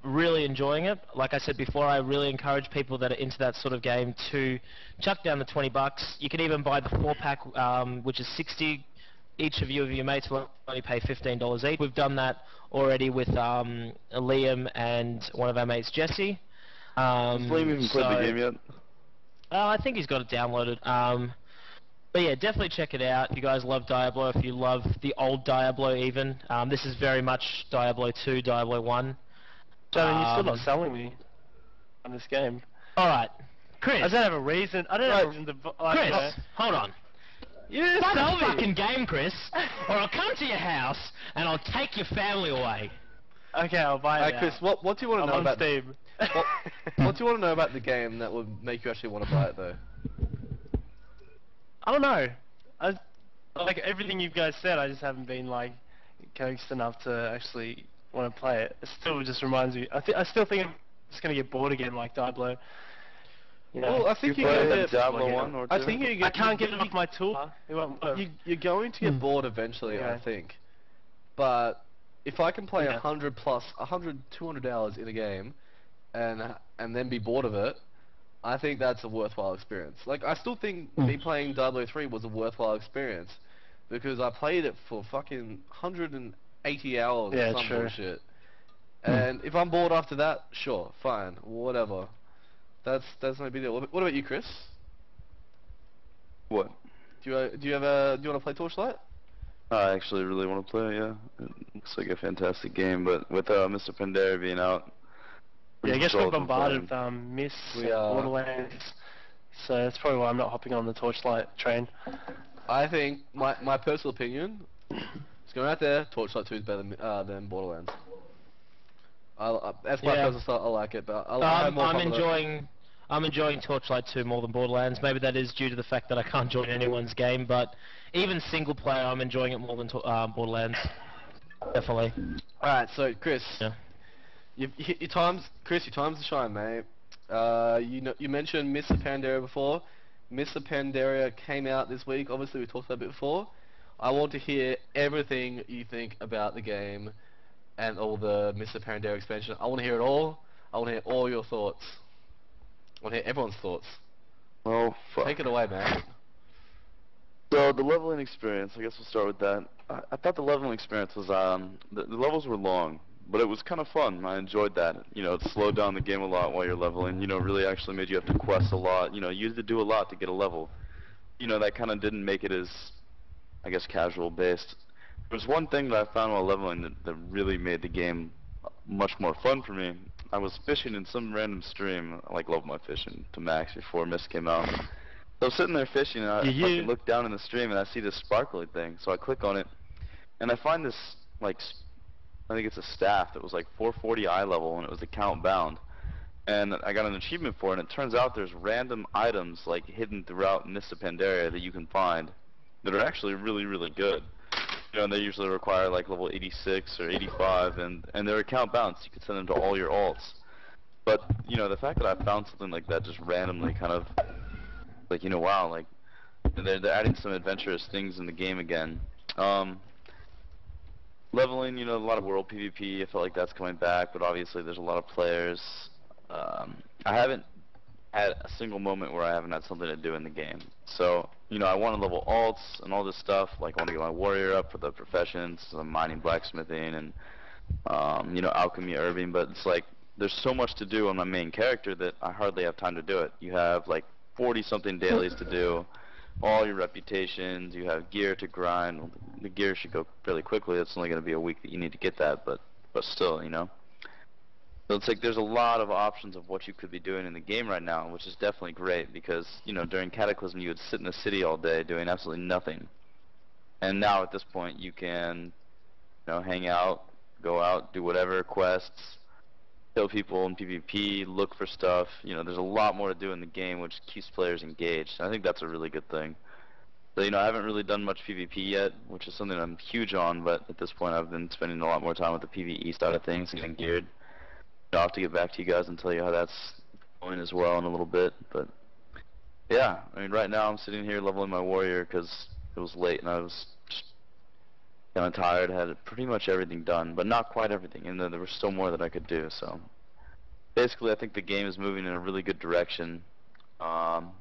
really enjoying it. Like I said before, I really encourage people that are into that sort of game to chuck down the $20. You can even buy the 4-pack, which is $60. Each of your mates will only pay $15 each. We've done that already with Liam and one of our mates, Jesse. Has Liam even played the game yet? I think he's got it downloaded. But yeah, definitely check it out. If you guys love Diablo, if you love the old Diablo even, this is very much Diablo 2, Diablo 1. John, you're still not selling me on this game. Alright, Chris. I don't have a reason. Chris, hold on. You didn't sell the fucking game, Chris, or I'll come to your house and I'll take your family away. Okay, I'll buy it now. Chris, what do you want to know about Steam. what do you want to know about the game that would make you actually want to buy it, though? I don't know. Like everything you guys said, I just haven't been like coaxed enough to actually want to play it. It still just reminds me. I still think I'm just gonna get bored again, like Diablo. You know, well, I think you get Diablo 1 or 2. I think I can't get it off my tool. It won't work. You're going to get bored eventually, I think. But if I can play 100, 200 hours in a game, and then be bored of it, I think that's a worthwhile experience. Like, I still think me playing Diablo 3 was a worthwhile experience, because I played it for fucking 180 hours or some bullshit. And if I'm bored after that, sure, fine, whatever. That's no big deal. What about you, Chris? What? Do you want to play Torchlight? I actually really want to play, yeah. It looks like a fantastic game, but with Mr. Pandaria being out... Yeah, I guess we're bombarded with Miss We are. Borderlands, so that's probably why I'm not hopping on the Torchlight train. I think, my personal opinion, is going out there, Torchlight 2 is better than Borderlands. That's my personal style, I like it, but I'm enjoying Torchlight 2 more than Borderlands. Maybe that is due to the fact that I can't join anyone's game, but even single player, I'm enjoying it more than Borderlands. Definitely. Alright, so Chris, Yeah. your time's the shine, mate. You mentioned Mr. Pandaria before. Mr. Pandaria came out this week. Obviously, we talked about it before. I want to hear everything you think about the game and all the Mr. Pandaria expansion. I want to hear it all. I want to hear all your thoughts. I want to hear everyone's thoughts. Oh, fuck. Take it away, man. So, the leveling experience, I guess we'll start with that. I thought the leveling experience was, the levels were long, but it was kind of fun. I enjoyed that. You know, it slowed down the game a lot while you're leveling. You know, really actually made you have to quest a lot. You know, you had to do a lot to get a level. You know, that kind of didn't make it as, I guess, casual based. There was one thing that I found while leveling that really made the game much more fun for me. I was fishing in some random stream. I love my fishing to max before Mist came out. So I'm sitting there fishing, and I fucking look down in the stream, and I see this sparkly thing. So I click on it, and I find this, I think it's a staff that was 440 eye level, and it was account bound. And I got an achievement for it, and it turns out there's random items hidden throughout Mr. Pandaria that you can find that are actually really, really good. You know, and they usually require level 86 or 85, and they're account bound, so you can send them to all your alts. But, you know, the fact that I found something like that just randomly kind of, you know, wow, they're adding some adventurous things in the game again. Leveling, you know, a lot of world PvP, I feel like that's coming back, but obviously there's a lot of players. I haven't had a single moment where I haven't had something to do in the game. So, you know, I want to level alts and all this stuff, I want to get my warrior up for the professions, so mining, blacksmithing, and, you know, alchemy, herbing, but it's there's so much to do on my main character that I hardly have time to do it. You have 40-something dailies to do, all your reputations, you have gear to grind. Well, the gear should go fairly quickly. It's only going to be a week that you need to get that, but still, you know. So it's there's a lot of options of what you could be doing in the game right now, which is definitely great because, you know, during Cataclysm you would sit in the city all day doing absolutely nothing. And now at this point you can, you know, hang out, go out, do whatever quests, kill people in PvP, look for stuff. You know, there's a lot more to do in the game, which keeps players engaged. I think that's a really good thing. So, you know, I haven't really done much PvP yet, which is something I'm huge on, but at this point I've been spending a lot more time with the PvE side of things and getting geared. I'll have to get back to you guys and tell you how that's going as well in a little bit, but yeah, I mean, right now I'm sitting here leveling my warrior because it was late and I was just kind of tired. I had pretty much everything done, but not quite everything, and then there was still more that I could do. So basically I think the game is moving in a really good direction. Kind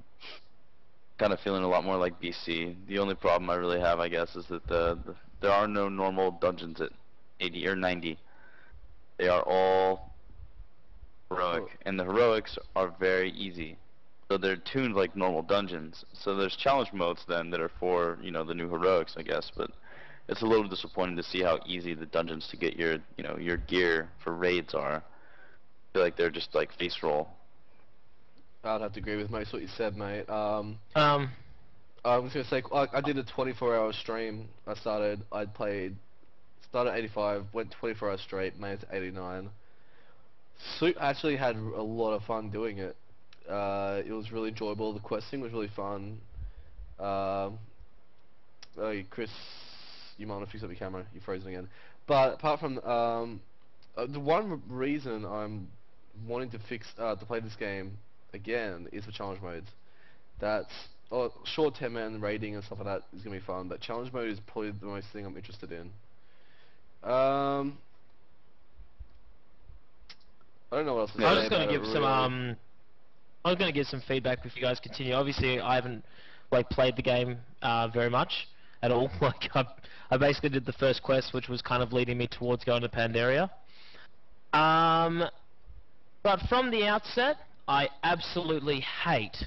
of feeling a lot more like BC. The only problem I really have, I guess, is that there are no normal dungeons at 80 or 90. They are all heroic, and the heroics are very easy. So they're tuned like normal dungeons. So there's challenge modes then that are for, you know, the new heroics, I guess, but it's a little disappointing to see how easy the dungeons to get your, you know, your gear for raids are. I feel like they're just face roll. I'd have to agree with most of what you said, mate. I was gonna say, I did a 24-hour stream. Started at 85, went 24 hours straight, made it to 89. Actually had a lot of fun doing it. It was really enjoyable. The questing was really fun. Chris, you might want to fix up your camera. You're frozen again. But apart from the one reason I'm wanting to play this game again is for challenge modes. That's short 10-man raiding and stuff like that is gonna be fun. But challenge mode is probably the most thing I'm interested in. I don't know what else to say. I was just going to give some I was going to give some feedback if you guys continue. Obviously, I haven't played the game very much at all. I basically did the first quest, which was kind of leading me towards going to Pandaria. But from the outset, I absolutely hate,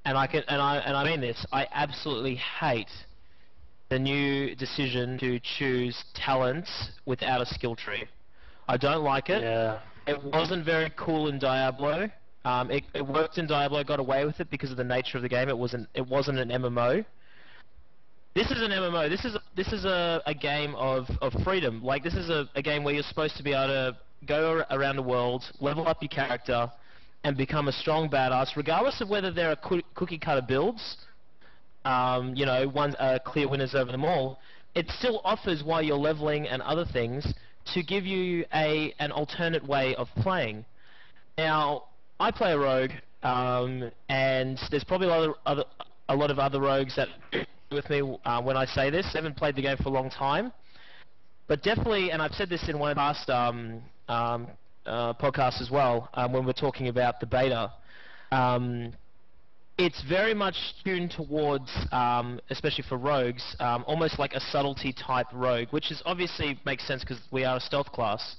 and I mean this, I absolutely hate the new decision to choose talents without a skill tree. I don't like it. Yeah. It wasn't very cool in Diablo. It worked in Diablo, got away with it because of the nature of the game. It wasn't an MMO. This is an MMO. This is a game of freedom. Like, this is a game where you're supposed to be able to go around the world, level up your character, and become a strong badass, regardless of whether there are cookie cutter builds. You know, one clear winners over them all. It still offers, while you're leveling and other things, to give you an alternate way of playing. Now, I play a rogue, and there's probably a lot of other rogues that agree with me when I say this. I haven't played the game for a long time, but definitely, and I've said this in one of the past podcasts as well, when we're talking about the beta. It's very much tuned towards, especially for rogues, almost like a subtlety type rogue, which is obviously makes sense because we are a stealth class.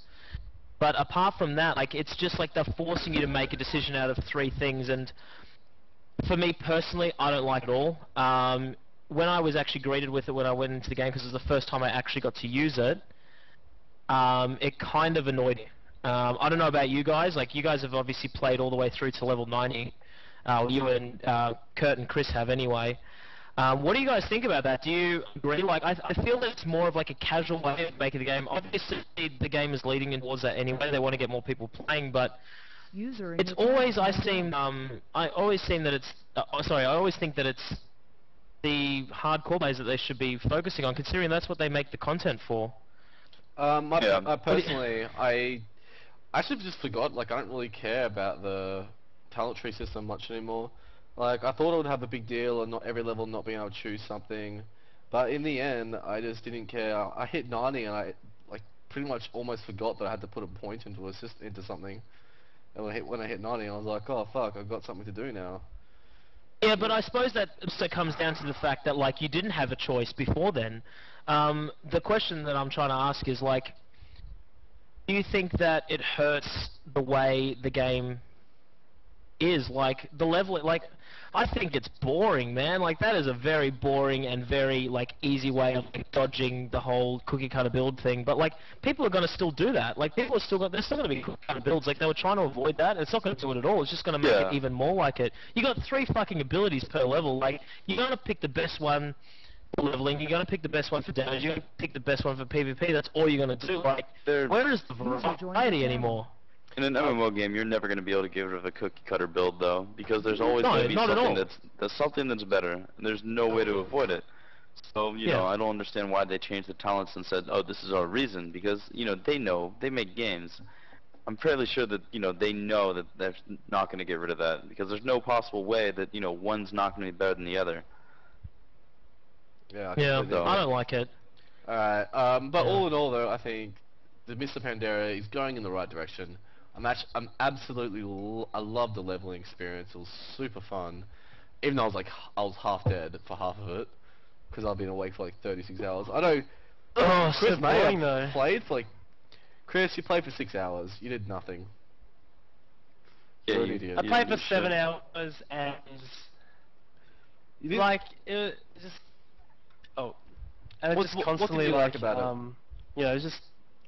But apart from that, like, it's just like they're forcing you to make a decision out of 3 things, and for me personally, I don't like it at all. When I was actually greeted with it when I went into the game, because it was the first time I actually got to use it, it kind of annoyed me. I don't know about you guys. Like, you guys have obviously played all the way through to level 90. You and Kurt and Chris have anyway. What do you guys think about that? Do you agree? Like, I feel that it's more of like a casual way of making the game. Obviously, the game is leading in towards that anyway. They want to get more people playing, but it's always I always think that it's the hardcore players that they should be focusing on, considering that's what they make the content for. Personally, I actually just forgot. Like, I don't really care about the talent tree system much anymore. Like, I thought it would have a big deal and not every level not being able to choose something, but in the end I just didn't care. I hit 90 and I pretty much almost forgot that I had to put a point into something, and when I hit 90 I was like, oh fuck, I've got something to do now. Yeah, but I suppose that also comes down to the fact that, like, you didn't have a choice before then. The question that I'm trying to ask is, like, do you think that it hurts the way the game is? Like, the level, like, I think it's boring, man. Like, that is a very boring and very, like, easy way of, like, dodging the whole cookie cutter build thing. But, like, people are going to still do that. Like, there's still going to be cookie cutter builds. Like, they were trying to avoid that. It's not going to do it at all. It's just going to make it even more like it. You got 3 fucking abilities per level. Like, you're going to pick the best one for leveling. You're going to pick the best one for damage. You're going to pick the best one for PvP. That's all you're going to do. Like, where is the variety anymore? In an MMO game, you're never going to be able to get rid of a cookie cutter build, though, because there's always going to be something that's better, and there's no way to avoid it. So, you know, I don't understand why they changed the talents and said, oh, this is our reason, because, you know, they make games. I'm fairly sure that, you know, they know that they're not going to get rid of that, because there's no possible way that, you know, one's not going to be better than the other. Yeah, I don't like it. Alright, but all in all, though, I think the Mr. Pandera is going in the right direction. I love the leveling experience. It was super fun, even though I was half dead for half of it, because I've been awake for like 36 hours. I know. Chris may have played for like. Chris, you played for 6 hours. You did nothing. Yeah, You're an idiot. I played for 7 hours and like it just and it just constantly, what did you like about it? You know, it's just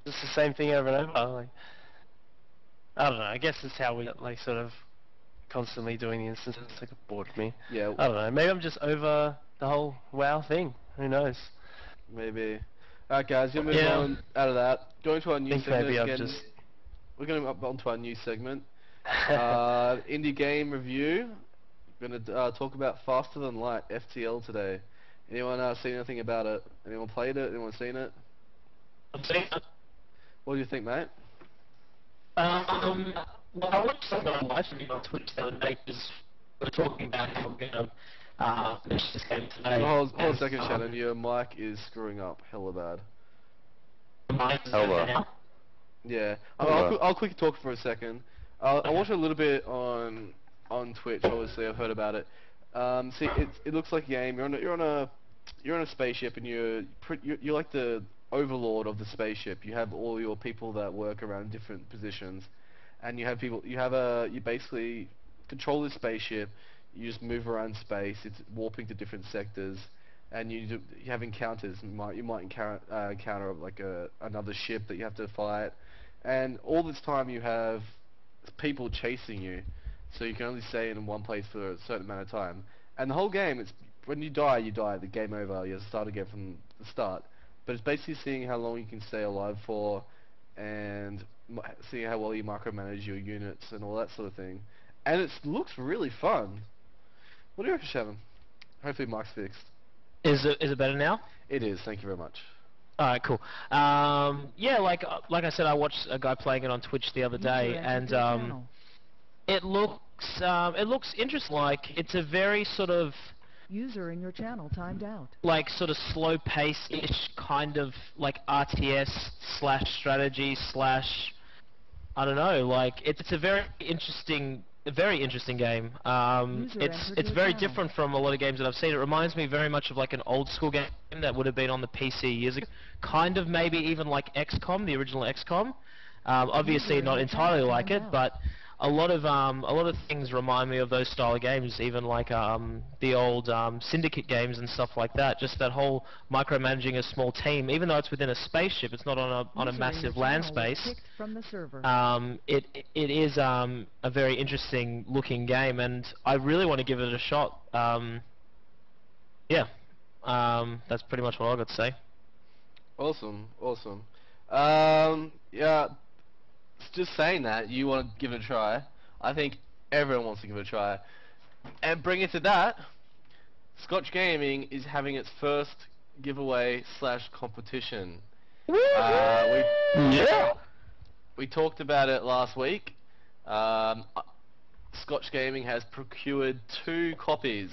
the same thing over and over. Like, I don't know. I guess it's how we like sort of constantly doing the instances. Like, it bored me. Yeah. I don't know. Maybe I'm just over the whole WoW thing. Who knows? Maybe. Alright, guys, you're moving on out of that. Going to our new segment again. We're going on to our new segment. Indie game review. We're going to talk about Faster Than Light FTL today. Anyone seen anything about it? Anyone played it? Anyone seen it? I've seen it. What do you think, mate? Well, I watched something on live stream on Twitch the other day because we were talking about how we're going to finish this game today. Hold a second, Shannon. Your mic is screwing up hella bad. Hello. Yeah. I'll quickly talk for a second. I watched a little bit on Twitch. Obviously, I've heard about it. See, it looks like a game. You're on a spaceship, and you're like the overlord of the spaceship. You have all your people that work around different positions, and you basically control the spaceship. You just move around space. It's warping to different sectors, and you have encounters. You might encounter like another ship that you have to fight, and all this time you have people chasing you, so you can only stay in one place for a certain amount of time. And the whole game, it's when you die, the game over. You have to start again from the start. But it's basically seeing how long you can stay alive for, and seeing how well you micromanage your units and all that sort of thing. And it looks really fun. What do you reckon, Shannon? Hopefully Mike's fixed. Is it better now? It is, thank you very much. Alright, cool. Yeah, like I said, I watched a guy playing it on Twitch the other day, and it looks interesting. Like, it's a very sort of User in your channel timed out. like sort of slow pace-ish kind of like RTS / strategy / I don't know. Like, it's a very interesting game. It's very different from a lot of games that I've seen. It reminds me very much of like an old school game that would have been on the PC years ago. Kind of maybe even like XCOM, the original XCOM. Obviously not entirely like it, but a lot of things remind me of those style of games. Even like the old Syndicate games and stuff like that. Just that whole micromanaging a small team, even though it's within a spaceship, it's not on a massive land space. From the server. It is a very interesting looking game, and I really want to give it a shot. Yeah, that's pretty much what I got to say. Awesome. Yeah, just saying that, you want to give it a try. I think everyone wants to give it a try. And bring it to that, Scotch Gaming is having its first giveaway / competition. We talked about it last week. Scotch Gaming has procured 2 copies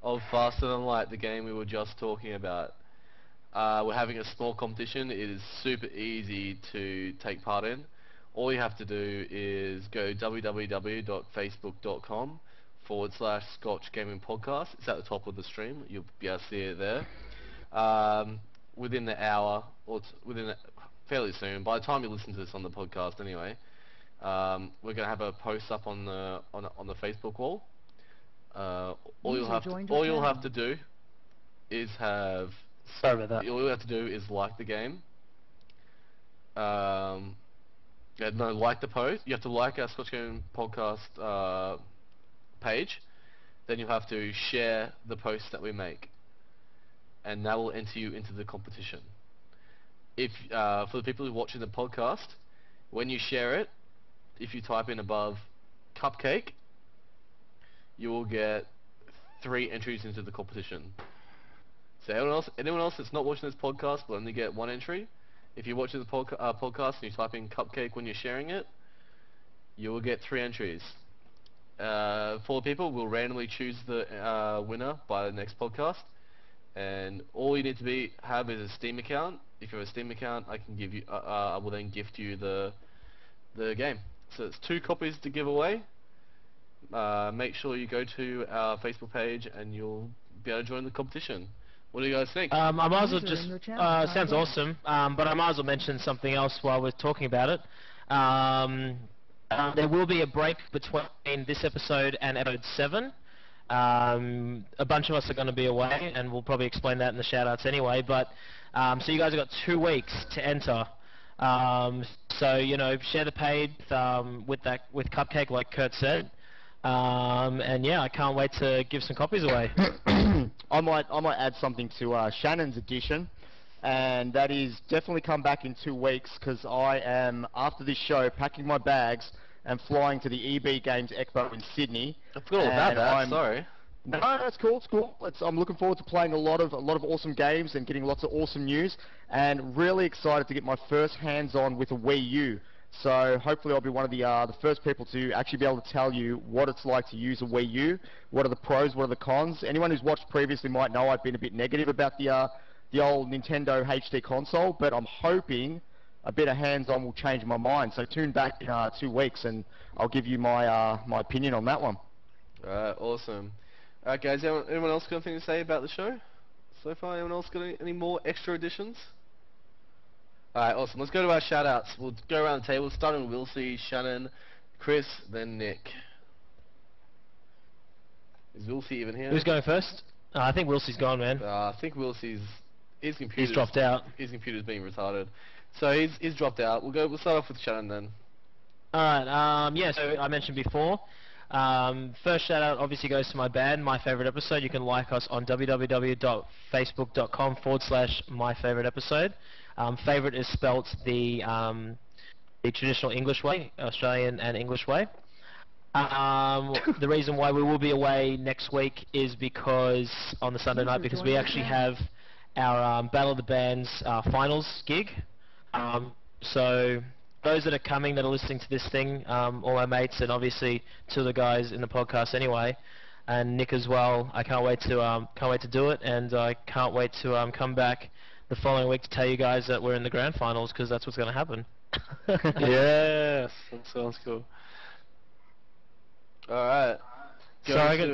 of Faster Than Light, the game we were just talking about. We're having a small competition. It is super easy to take part in. All you have to do is go www.facebook.com/Scotch Gaming Podcast. It's at the top of the stream. You'll be able to see it there. Within the hour, or fairly soon. By the time you listen to this on the podcast, anyway, we're going to have a post up on the Facebook wall. All you'll have to do is have. Sorry about that. All you have to do is like the game. Like the post. You have to like our Scotch Gaming Podcast page. Then you'll have to share the posts that we make, and that will enter you into the competition. If for the people who are watching the podcast, when you share it, if you type in above cupcake, you will get 3 entries into the competition. So anyone else that's not watching this podcast will only get 1 entry. If you're watching the podcast and you type in cupcake when you're sharing it, you will get 3 entries. 4 people will randomly choose the winner by the next podcast, and all you need to have is a Steam account. If you have a Steam account, I can give you. I will then gift you the game. So it's 2 copies to give away. Make sure you go to our Facebook page, and you'll be able to join the competition. What do you guys think? I might as well just, sounds awesome, but I might as well mention something else while we're talking about it. There will be a break between this episode and episode 7. A bunch of us are going to be away, and we'll probably explain that in the shoutouts anyway, but, so you guys have got 2 weeks to enter. So, you know, share the page with Cupcake, like Kurt said. And yeah, I can't wait to give some copies away. I might add something to Shannon's edition, and that is definitely come back in 2 weeks, because I am, after this show, packing my bags and flying to the EB Games Expo in Sydney. I forgot all about that. Sorry. No, that's cool. It's cool. I'm looking forward to playing a lot of awesome games and getting lots of awesome news, and really excited to get my first hands-on with a Wii U. So hopefully I'll be one of the first people to actually be able to tell you what it's like to use a Wii U, what are the pros, what are the cons. Anyone who's watched previously might know I've been a bit negative about the old Nintendo HD console, but I'm hoping a bit of hands-on will change my mind. So tune back in 2 weeks, and I'll give you my my opinion on that one. Alright, awesome. Alright guys, anyone else got anything to say about the show so far? Anyone else got any more extra additions? Alright, awesome. Let's go to our shoutouts. We'll go around the table, starting with Wilsey, Shannon, Chris, then Nick. Is Wilsey even here? Who's going first? I think Wilsey's gone, man. I think Wilsey's his He's dropped out. His computer's being retarded, so he's dropped out. We'll start off with Shannon then. Alright, yeah, so I mentioned before, first shout out obviously goes to my band, My Favorite Episode. You can like us on www.facebook.com/myfavoriteepisode. Favorite is spelt the traditional English way, Australian and English way. The reason why we will be away next week is because, on the Sunday night, because we actually have our Battle of the Bands finals gig. So those that are coming, that are listening to this thing, all my mates, and obviously two of the guys in the podcast anyway, and Nick as well. I can't wait to do it, and I can't wait to come back the following week to tell you guys that we're in the grand finals, because that's what's going to happen. Yes, that sounds cool. All right. Sorry, we'll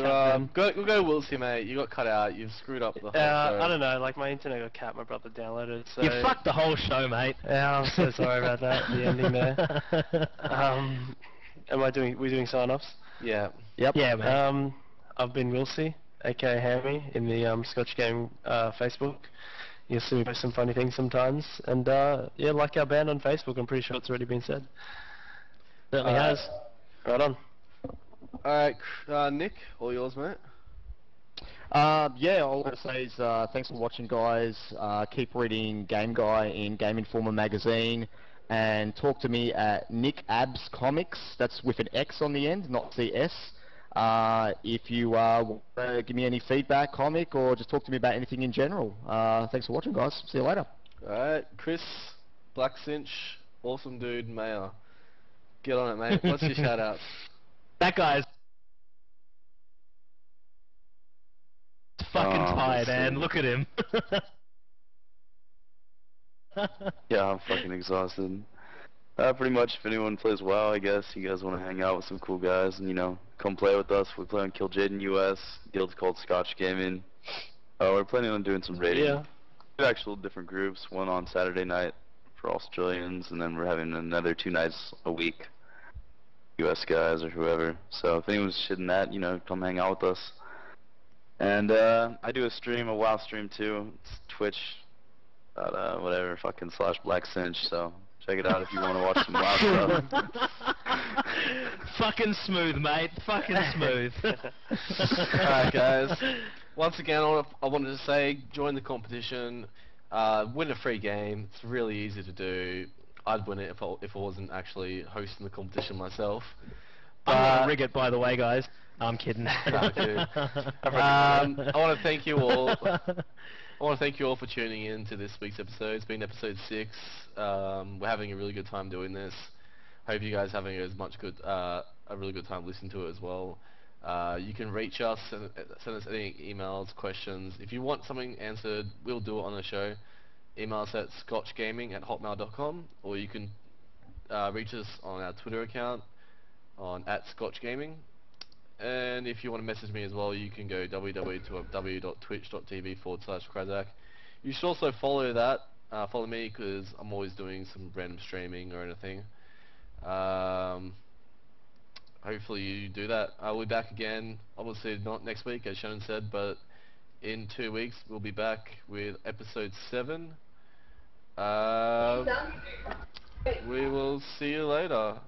go Wilsey, mate. You got cut out. You've screwed up the whole show. I don't know. Like my internet got cut. My brother downloaded it. So You fucked the whole show, mate. Yeah, I'm so sorry about that. The ending there. We doing sign-offs? Yeah. Yep. Yeah, mate. I've been Wilsey, aka Hammy, in the Scotch Game Facebook. You'll see me post some funny things sometimes, and yeah, like our band on Facebook. I'm pretty sure it's already been said. Certainly has. Right on. Alright, Nick, all yours, mate. Yeah, all I want to say is thanks for watching, guys. Keep reading Game Guy in Game Informer magazine, and talk to me at Nick Abs Comics. That's with an X on the end, not CS. If you want to give me any feedback, comic, or just talk to me about anything in general. Thanks for watching, guys. See you later. Alright, Chris, Black Cinch, awesome dude, Mayor. Get on it, mate. What's your shout out? That guy's fucking tired, and look at him. Yeah, I'm fucking exhausted. Pretty much, if anyone plays WoW, I guess you guys want to hang out with some cool guys and, come play with us. We play on Kill Jaden US. Guild's called Scotch Gaming. We're planning on doing some raiding. Yeah. Two actual different groups, one on Saturday night for Australians, and then we're having another 2 nights a week, US guys or whoever. So if anyone's interested in that, come hang out with us. And I do a WoW stream too. It's Twitch, whatever, fucking /Black Cinch. So check it out if you want to watch some WoW stuff. Fucking smooth, mate. Fucking smooth. Alright, guys. Once again, I wanted to say, join the competition. Win a free game. It's really easy to do. I'd win it if I wasn't actually hosting the competition myself. I'm gonna rig it, by the way, guys. I'm kidding. No, dude. I want to thank you all. I want to thank you all for tuning in to this week's episode. It's been episode 6. We're having a really good time doing this. Hope you guys are having a really good time listening to it as well. You can reach us and send us any emails, questions. If you want something answered, we'll do it on the show. Email us at scotchgaming@hotmail.com, or you can reach us on our Twitter account on @scotchgaming. And if you want to message me as well, you can go www.twitch.tv/Krazak. You should also follow me, because I'm always doing some random streaming or anything. Hopefully you do that. I'll be back again, obviously not next week as Shannon said, but in 2 weeks we'll be back with episode 7. We will see you later.